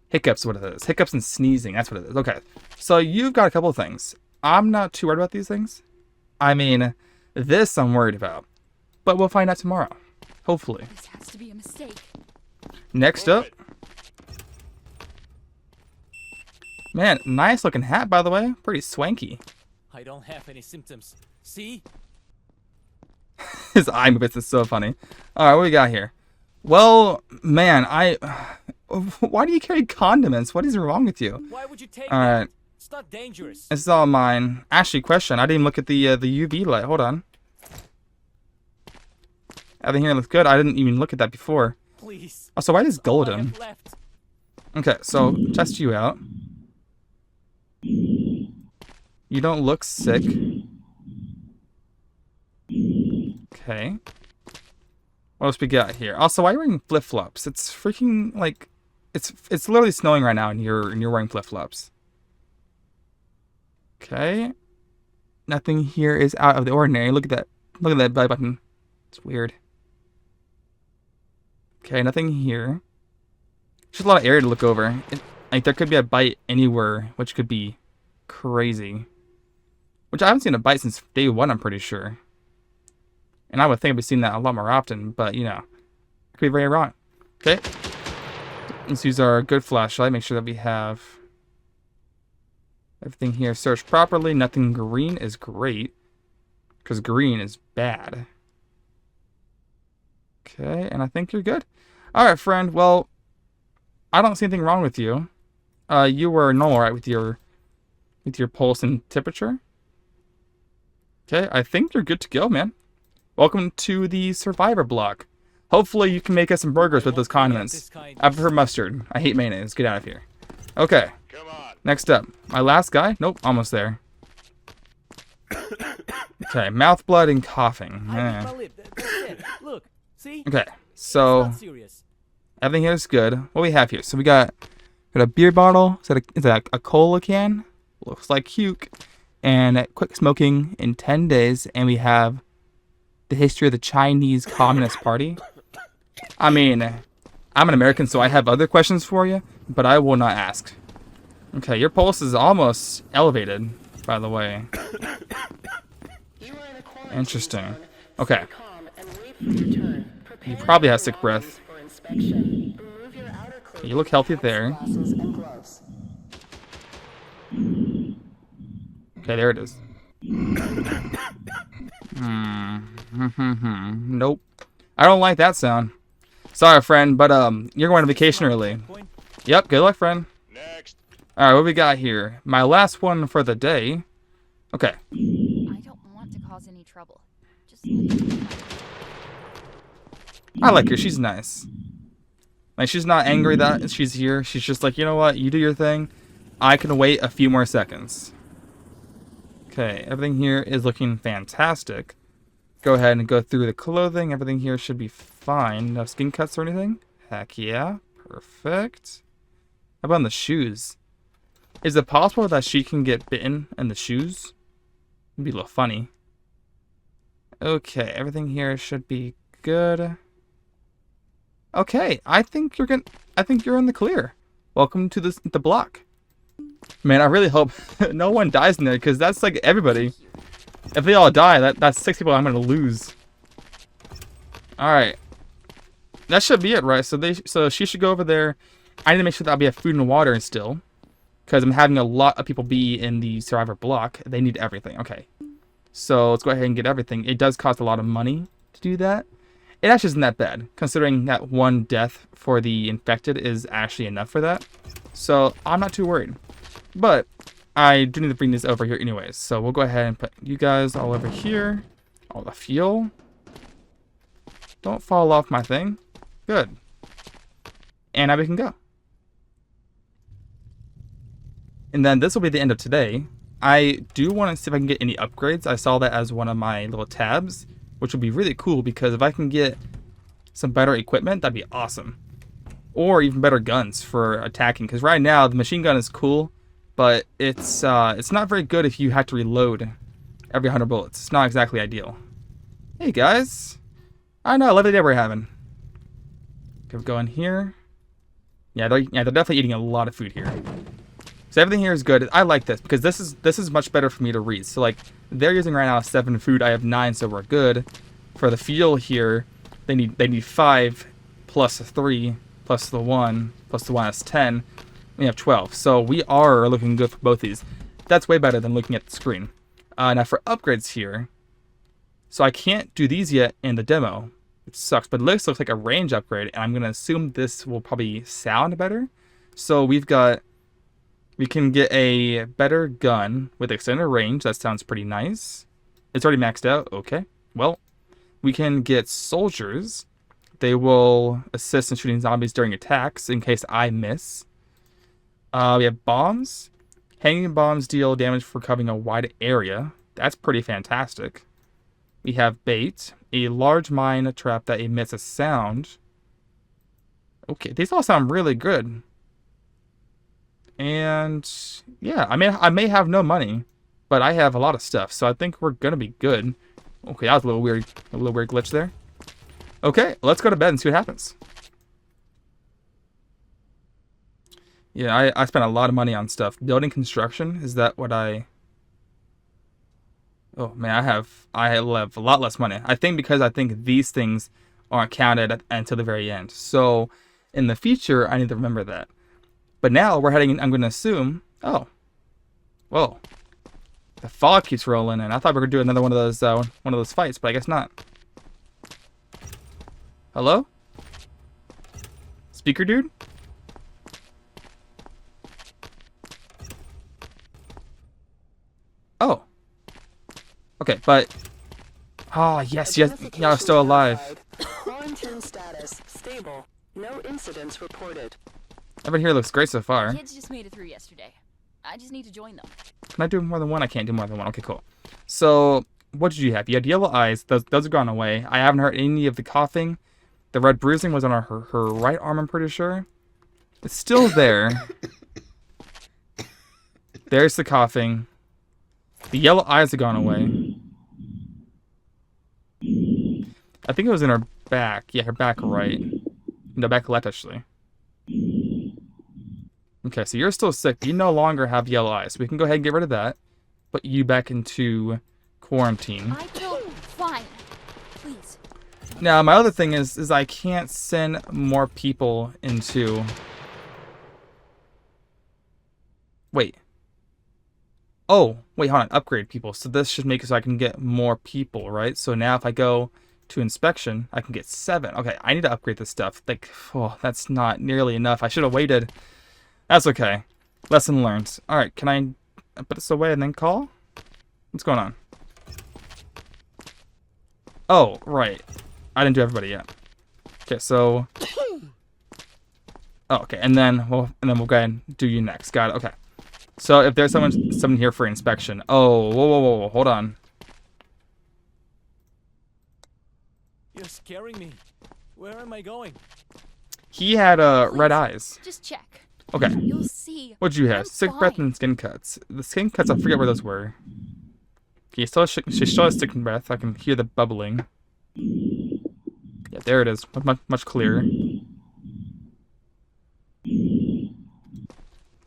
Hiccups, what it is. Hiccups and sneezing, that's what it is. Okay, so you've got a couple of things. I'm not too worried about these things. I mean, this I'm worried about. But we'll find out tomorrow. Hopefully. This has to be a mistake. Next up. Man, nice looking hat, by the way. Pretty swanky. I don't have any symptoms. See? His eye movements is so funny. Alright, what we got here? Well, man, Why do you carry condiments? What is wrong with you? Why would you take All that? right. It's not dangerous. This is all mine. Actually, question. I didn't even look at the UV light. Hold on. Everything here looks good. I didn't even look at that before. Please. Also, why is All I golden? have left. Okay, so test you out. You don't look sick. Okay. What else we got here? Also, why are you wearing flip-flops? It's freaking like it's literally snowing right now and you're wearing flip-flops. Okay. Nothing here is out of the ordinary. Look at that. Look at that belly button. It's weird. Okay, nothing here. Just a lot of area to look over. Like there could be a bite anywhere, which could be crazy. Which I haven't seen a bite since day one, I'm pretty sure. And I would think I'd be seeing that a lot more often, but you know, I could be very wrong. Okay. Let's use our good flashlight. Make sure that we have everything here searched properly. Nothing green is great, because green is bad. Okay, and I think you're good. Alright, friend. Well, I don't see anything wrong with you. You were normal, right, with your pulse and temperature? Okay, I think you're good to go, man. Welcome to the Survivor block. Hopefully you can make us some burgers with those condiments. I prefer mustard. I hate mayonnaise. Get out of here. Okay. Come on. Next up. My last guy? Nope, almost there. Okay, mouth blood and coughing. I bit Eh. my lip. That's it. Look. See? Okay, It's so not serious. everything here is good. What we have here? So we got a beer bottle. Is that a cola can? Looks like Huke. And quit smoking in 10 days. And we have the history of the Chinese Communist Party. I mean, I'm an American, so I have other questions for you, but I will not ask. Okay, your pulse is almost elevated, by the way. You are in a quarantine Interesting. zone. Okay. Stay calm and wait for your turn. Prepare You probably your have sick breath. belongings for inspection. Remove your outer clothing, You look healthy hats, there. glasses, and gloves. Okay, there it is. Nope. I don't like that sound. Sorry, friend, but you're going on vacation early. Point. Yep, good luck, friend. Next. Alright, what we got here? My last one for the day. Okay. I don't want to cause any trouble. Just let me do my- I like her. She's nice. Like, she's not angry that she's here. She's just like, you know what? You do your thing. I can wait a few more seconds. Okay, everything here is looking fantastic. Go ahead and go through the clothing. Everything here should be fine. No skin cuts or anything? Heck yeah. Perfect. How about the shoes? Is it possible that she can get bitten in the shoes? It'd be a little funny. Okay, everything here should be good. Okay, I think you're in the clear. Welcome to the block. Man, I really hope no one dies in there, because that's like everybody. If they all die, that's 6 people I'm gonna lose. Alright. That should be it, right? So she should go over there. I need to make sure that we have food and water still, because I'm having a lot of people be in the Survivor block. They need everything. Okay. So let's go ahead and get everything. It does cost a lot of money to do that. It actually isn't that bad, considering that one death for the infected is actually enough for that. So I'm not too worried. But I do need to bring this over here anyways. So we'll go ahead and put you guys all over here. All the fuel. Don't fall off my thing. Good. And now we can go. And then this will be the end of today. I do want to see if I can get any upgrades. I saw that as one of my little tabs, which would be really cool, because if I can get some better equipment, that'd be awesome. Or even better guns for attacking, because right now the machine gun is cool, but it's not very good if you have to reload every 100 bullets. It's not exactly ideal. Hey guys, I know, lovely day we're having. Okay, go in here. Yeah, they're definitely eating a lot of food here. So everything here is good. I like this because this is much better for me to read. So like they're using right now 7 food. I have 9, so we're good. For the fuel here, they need 5 plus 3 plus the 1 plus the 1 that's 10. We have 12. So we are looking good for both these. That's way better than looking at the screen. Now for upgrades here, so I can't do these yet in the demo, It sucks, but this looks like a range upgrade, and I'm gonna assume this will probably sound better. So we can get a better gun with extended range. That sounds pretty nice. It's already maxed out. Okay. Well, we can get soldiers. They will assist in shooting zombies during attacks in case I miss. We have bombs. Hanging bombs deal damage for covering a wide area. That's pretty fantastic. We have bait. A large mine trap that emits a sound. Okay, these all sound really good. And yeah, I may have no money, but I have a lot of stuff, so I think we're gonna be good. Okay, that was a little weird glitch there. Okay, let's go to bed and see what happens. Yeah, I spent a lot of money on stuff. Building construction, is that what I... Oh man, I have a lot less money. I think because I think these things aren't counted until the very end. So in the future, I need to remember that. But now we're heading, I'm going to assume, oh, whoa, the fog keeps rolling in. I thought we were going to do another one of those fights, but I guess not. Hello? Speaker dude? Oh. Okay, but, oh, yes, y'all are still alive. Quarantine status stable. No incidents reported. Everyone here looks great so far. Kids just made it through yesterday. I just need to join them. Can I do more than one? I can't do more than one. Okay, cool. So, what did you have? You had yellow eyes. Those are gone away. I haven't heard any of the coughing. The red bruising was on her right arm, I'm pretty sure. It's still there. There's the coughing. The yellow eyes have gone away. I think it was in her back. Yeah, her back right. No, back left, actually. Okay, so you're still sick. You no longer have yellow eyes. We can go ahead and get rid of that. Put you back into quarantine. I don't. Fine. Please. Now, my other thing is I can't send more people into... Wait. Oh, wait, hold on. Upgrade people. So this should make it so I can get more people, right? So now if I go to inspection, I can get 7. Okay, I need to upgrade this stuff. Like, oh, that's not nearly enough. I should have waited. That's okay. Lesson learned. Alright, can I put this away and then call? What's going on? Oh, right. I didn't do everybody yet. Okay, so... Oh, okay, and then we'll go ahead and do you next. Got it, okay. So if there's someone here for inspection. Oh, whoa, hold on. You're scaring me. Where am I going? He had red eyes. Just check. Okay. You'll see. What'd you have? I'm Sick breath fine. and skin cuts. The skin cuts, I forget where those were. Okay, she still has sick breath. I can hear the bubbling. Yeah, there it is. Much clearer.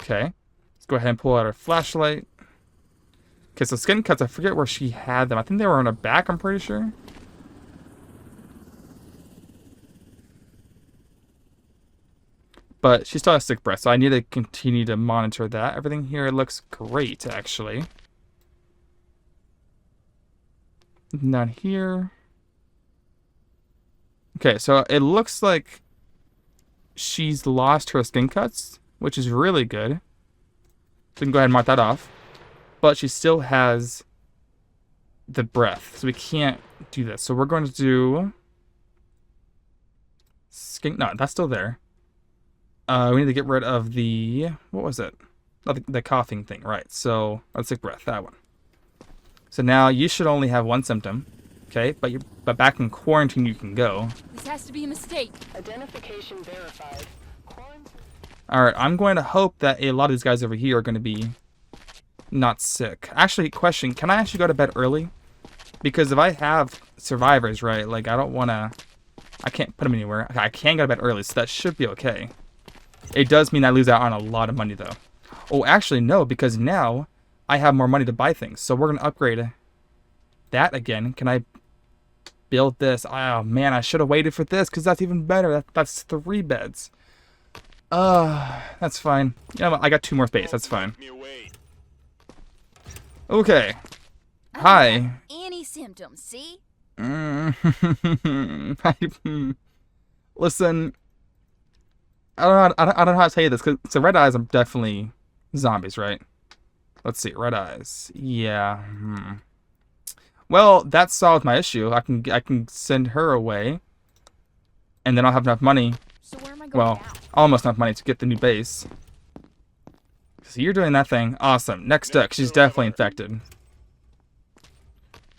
Okay. Let's go ahead and pull out our flashlight. Okay, so skin cuts, I forget where she had them. I think they were on her back, I'm pretty sure. But she still has sick breath, so I need to continue to monitor that. Everything here looks great, actually. Not here. Okay, so it looks like she's lost her skin cuts, which is really good. So we can go ahead and mark that off. But she still has the breath, so we can't do this. So we're going to do... skin... No, that's still there. We need to get rid of the... What was it? Oh, the coughing thing, right. So, let's take breath, that one. So now you should only have one symptom. Okay, but back in quarantine you can go. This has to be a mistake. Identification verified. Quarantine. Alright, I'm going to hope that a lot of these guys over here are going to be not sick. Actually, question, can I actually go to bed early? Because if I have survivors, right, like I don't want to... I can't put them anywhere. Okay, I can go to bed early, so that should be okay. It does mean I lose out on a lot of money, though. Oh, actually, no, because now I have more money to buy things. So we're going to upgrade that again. Can I build this? Oh, man, I should have waited for this because that's even better. That's 3 beds. That's fine. You know what? I got 2 more space. That's fine. Okay. I don't Hi. have any symptoms, see? Listen, I don't know how to tell you this, because so red eyes are definitely zombies, right? Let's see, red eyes. Yeah. Well, that solved my issue. I can send her away, and then I'll have enough money. So where am I going Well, now? almost enough money to get the new base. So you're doing that thing. Awesome. Next up, she's definitely infected.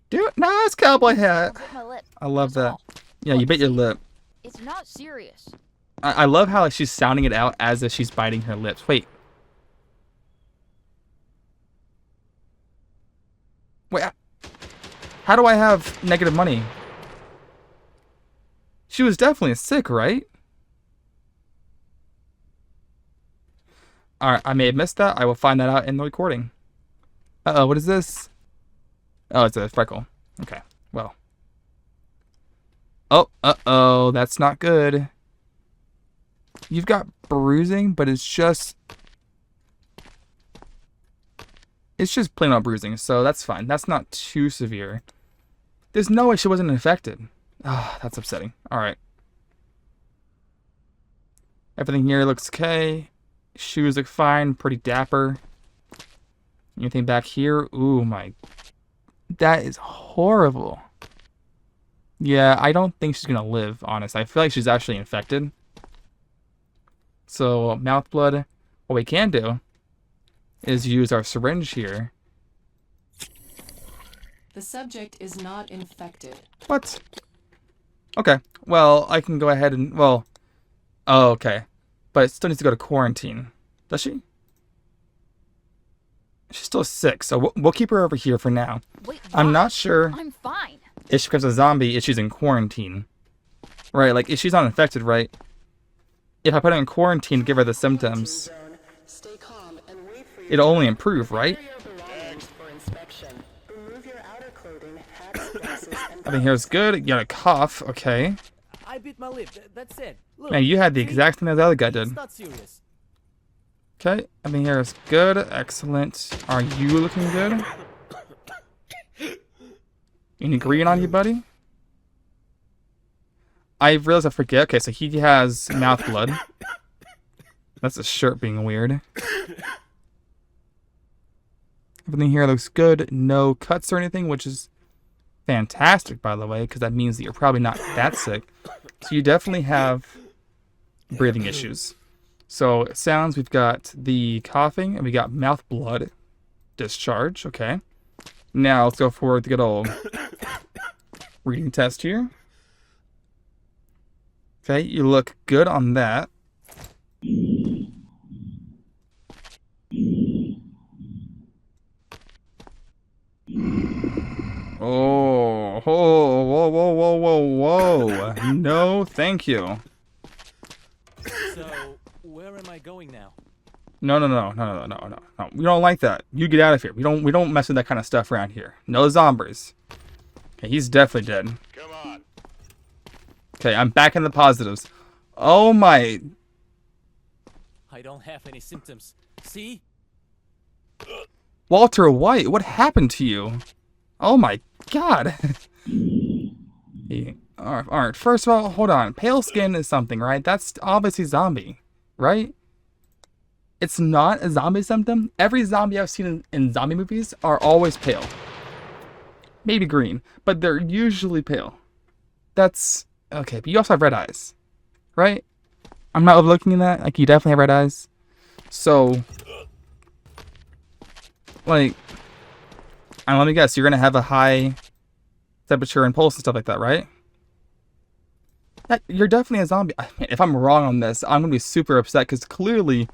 Do it. Nice cowboy I hat. bit my lip. I love That's that. all. Yeah, you bit your lip. It's not serious. I love how like, she's sounding it out as if she's biting her lips. Wait. Wait. How do I have negative money? She was definitely sick, right? Alright, I may have missed that. I will find that out in the recording. Uh-oh, what is this? Oh, it's a freckle. Okay, well. Oh, uh-oh, that's not good. You've got bruising, but it's just plain old bruising, so that's fine. That's not too severe. There's no way she wasn't infected. Ah, that's upsetting. Alright. Everything here looks okay. Shoes look fine, pretty dapper. Anything back here? Ooh, my... That is horrible. Yeah, I don't think she's gonna live, honest. I feel like she's actually infected. So, mouth blood. What we can do is use our syringe here. The subject is not infected. What? Okay. Well, I can go ahead and... Well... Oh, okay. But it still needs to go to quarantine. Does she? She's still sick, so we'll keep her over here for now. Wait, I'm why? not sure I'm fine. if she becomes a zombie if she's in quarantine. Right, like, if she's not infected, right? If I put her in quarantine, give her the symptoms, Stay calm and wait for your it'll only improve, right? Prepare your belongings for inspection. Remove your outer clothing, hats, glasses, and I think here's good. You got a cough, okay. I bit my lip. That's it. Look, Man, you had the see? exact thing that the other guy did. It's not serious. Okay, I think here is good. Excellent. Are you looking good? Any green on you, buddy? I realized I forget. Okay, so he has mouth blood. That's a shirt being weird. Everything here looks good. No cuts or anything, which is fantastic, by the way, because that means that you're probably not that sick. So you definitely have breathing issues. So it sounds we've got the coughing and we got mouth blood discharge. Okay. Now let's go for the good old reading test here. Okay, you look good on that. Oh, whoa, whoa, whoa, whoa, whoa. No, thank you. So, where am I going now? No. We don't like that. You get out of here. We don't mess with that kind of stuff around here. No zombies. Okay, he's definitely dead. Come on. Okay, I'm back in the positives. Oh my. I don't have any symptoms. See? Walter White, what happened to you? Oh my god. Yeah. Alright, first of all, hold on. Pale skin is something, right? That's obviously zombie, right? It's not a zombie symptom. Every zombie I've seen in zombie movies are always pale. Maybe green, but they're usually pale. That's... Okay, but you also have red eyes, right? I'm not overlooking that. Like, you definitely have red eyes. So... Like... And let me guess, you're going to have a high temperature and pulse and stuff like that, right? You're definitely a zombie. I mean, if I'm wrong on this, I'm going to be super upset because clearly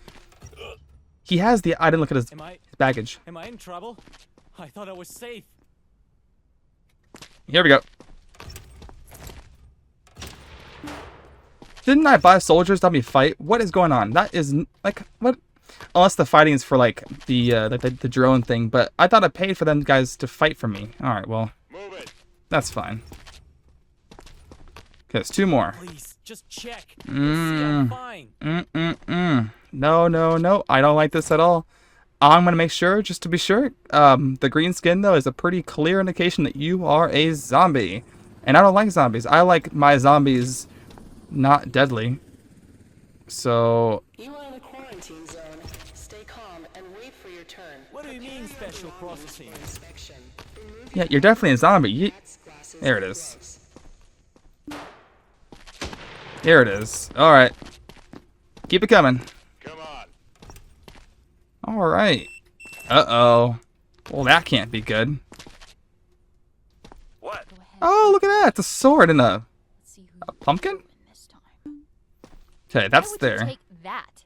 he has the... I didn't look at his baggage. Am I in trouble? I thought I was safe. Here we go. Didn't I buy soldiers to help me fight? What is going on? That is like what? Unless the fighting is for like the drone thing, but I thought I paid for them guys to fight for me. All right, well, Move it. that's fine. Okay, there's two more. Please, just check. See, I'm fine. No. I don't like this at all. I'm gonna make sure, just to be sure. The green skin though is a pretty clear indication that you are a zombie. And I don't like zombies. I like my zombies not deadly. So... You are in a quarantine zone. Stay calm and wait for your turn. What do you Prepare mean your special belongings processing? for inspection. Remove yeah, you're definitely a zombie. hats, glasses, There it and is. gloves. There it is. Alright. Keep it coming. Come on. Alright. Uh-oh. Well, that can't be good. What? Go ahead. Oh, look at that. It's a sword and a Let's see a who pumpkin? win this time. Okay, Why that's would there. You take that?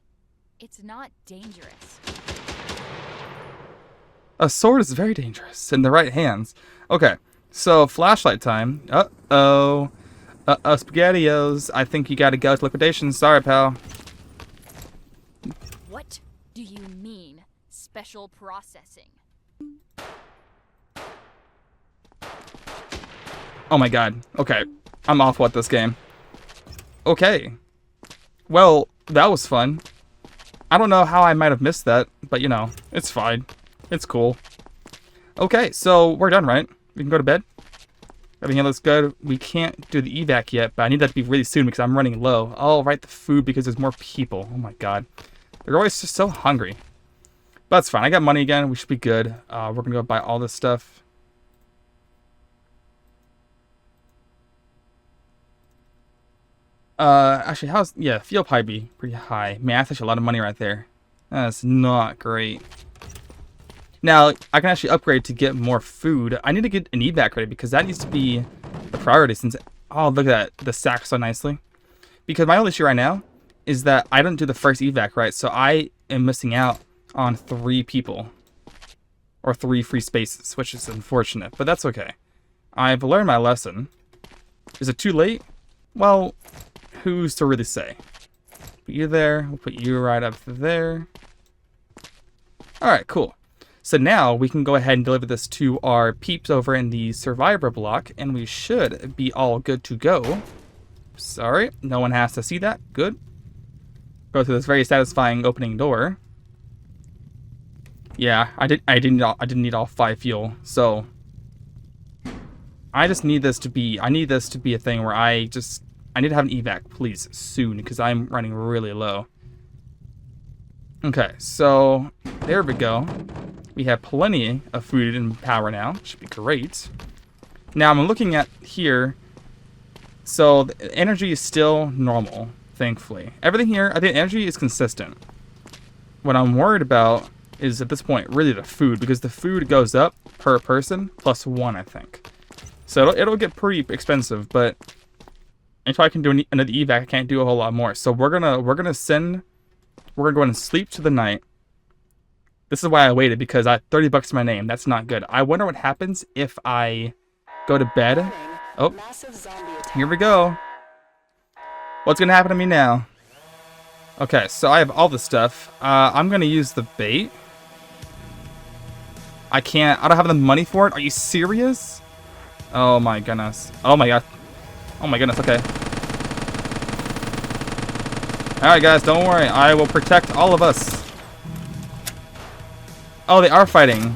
It's not dangerous. A sword is very dangerous in the right hands. Okay, so flashlight time. Uh-oh. Uh-oh, SpaghettiOs. I think you gotta go to liquidation. Sorry, pal. What do you mean, special processing? Oh my god. Okay, I'm awful at this game. Okay. Well, that was fun. I don't know how I might have missed that, but you know, it's fine. It's cool. Okay, so we're done, right? We can go to bed? Everything looks good. We can't do the evac yet, but I need that to be really soon because I'm running low. Oh, right, the food because there's more people. Oh my god. They're always just so hungry. But that's fine. I got money again. We should be good. We're going to go buy all this stuff. Actually, yeah, fuel probably be pretty high. Man, that's actually a lot of money right there. That's not great. Now, I can actually upgrade to get more food. I need to get an evac ready because that needs to be the priority since... Oh, look at that. The stack so nicely. Because my only issue right now is that I don't do the first evac right, so I am missing out on 3 people. Or 3 free spaces, which is unfortunate, but that's okay. I've learned my lesson. Is it too late? Well, who's to really say? Put you there. We'll put you right up there. Alright, cool. So now we can go ahead and deliver this to our peeps over in the survivor block, and we should be all good to go. Sorry, no one has to see that. Good. Go through this very satisfying opening door. Yeah, I didn't need all 5 fuel, so I just need this to be. I need this to be a thing where I need to have an evac, please, soon, because I'm running really low. Okay, so there we go. We have plenty of food and power now. Should be great. Now I'm looking at here. So the energy is still normal, thankfully. Everything here, I think energy is consistent. What I'm worried about is at this point really the food, because the food goes up per person plus 1, I think. So it'll get pretty expensive, but until I can do another evac, I can't do a whole lot more. So we're gonna go ahead and sleep to the night. This is why I waited, because I had 30 bucks to my name. That's not good. I wonder what happens if I go to bed. Oh, Massive zombie attack. here we go. What's gonna happen to me now? Okay, so I have all this stuff. I'm gonna use the bait. I don't have the money for it. Are you serious? Oh my goodness. Oh my god. Oh my goodness, okay. Alright guys, don't worry. I will protect all of us. Oh, they are fighting.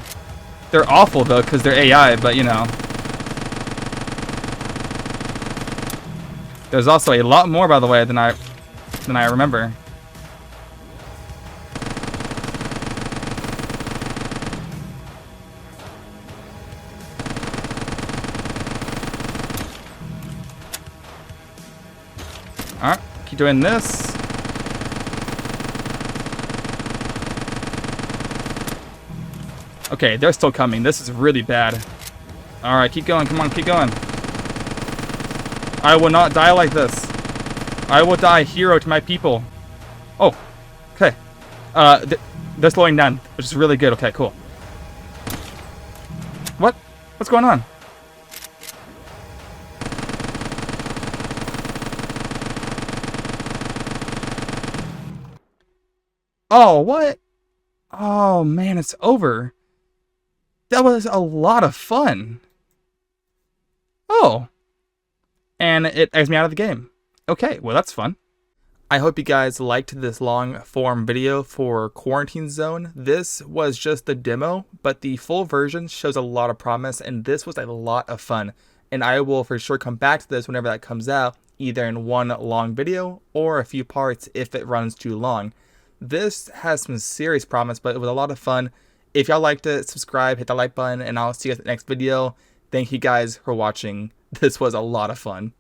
They're awful though, because they're AI, but you know. There's also a lot more, by the way, than I remember. Alright, keep doing this. Okay, they're still coming. This is really bad. Alright, keep going. Come on, keep going. I will not die like this. I will die hero to my people. Oh, okay. They're slowing down, which is really good. Okay, cool. What? What's going on? Oh, what? Oh, man, it's over. That was a lot of fun. Oh. And it eggs me out of the game. Okay, well, that's fun. I hope you guys liked this long form video for Quarantine Zone. This was just the demo, but the full version shows a lot of promise, and this was a lot of fun. and I will for sure come back to this whenever that comes out, either in one long video or a few parts if it runs too long. This has some serious promise, but it was a lot of fun. If y'all liked it, subscribe, hit the like button, and I'll see you at the next video. Thank you guys for watching. This was a lot of fun.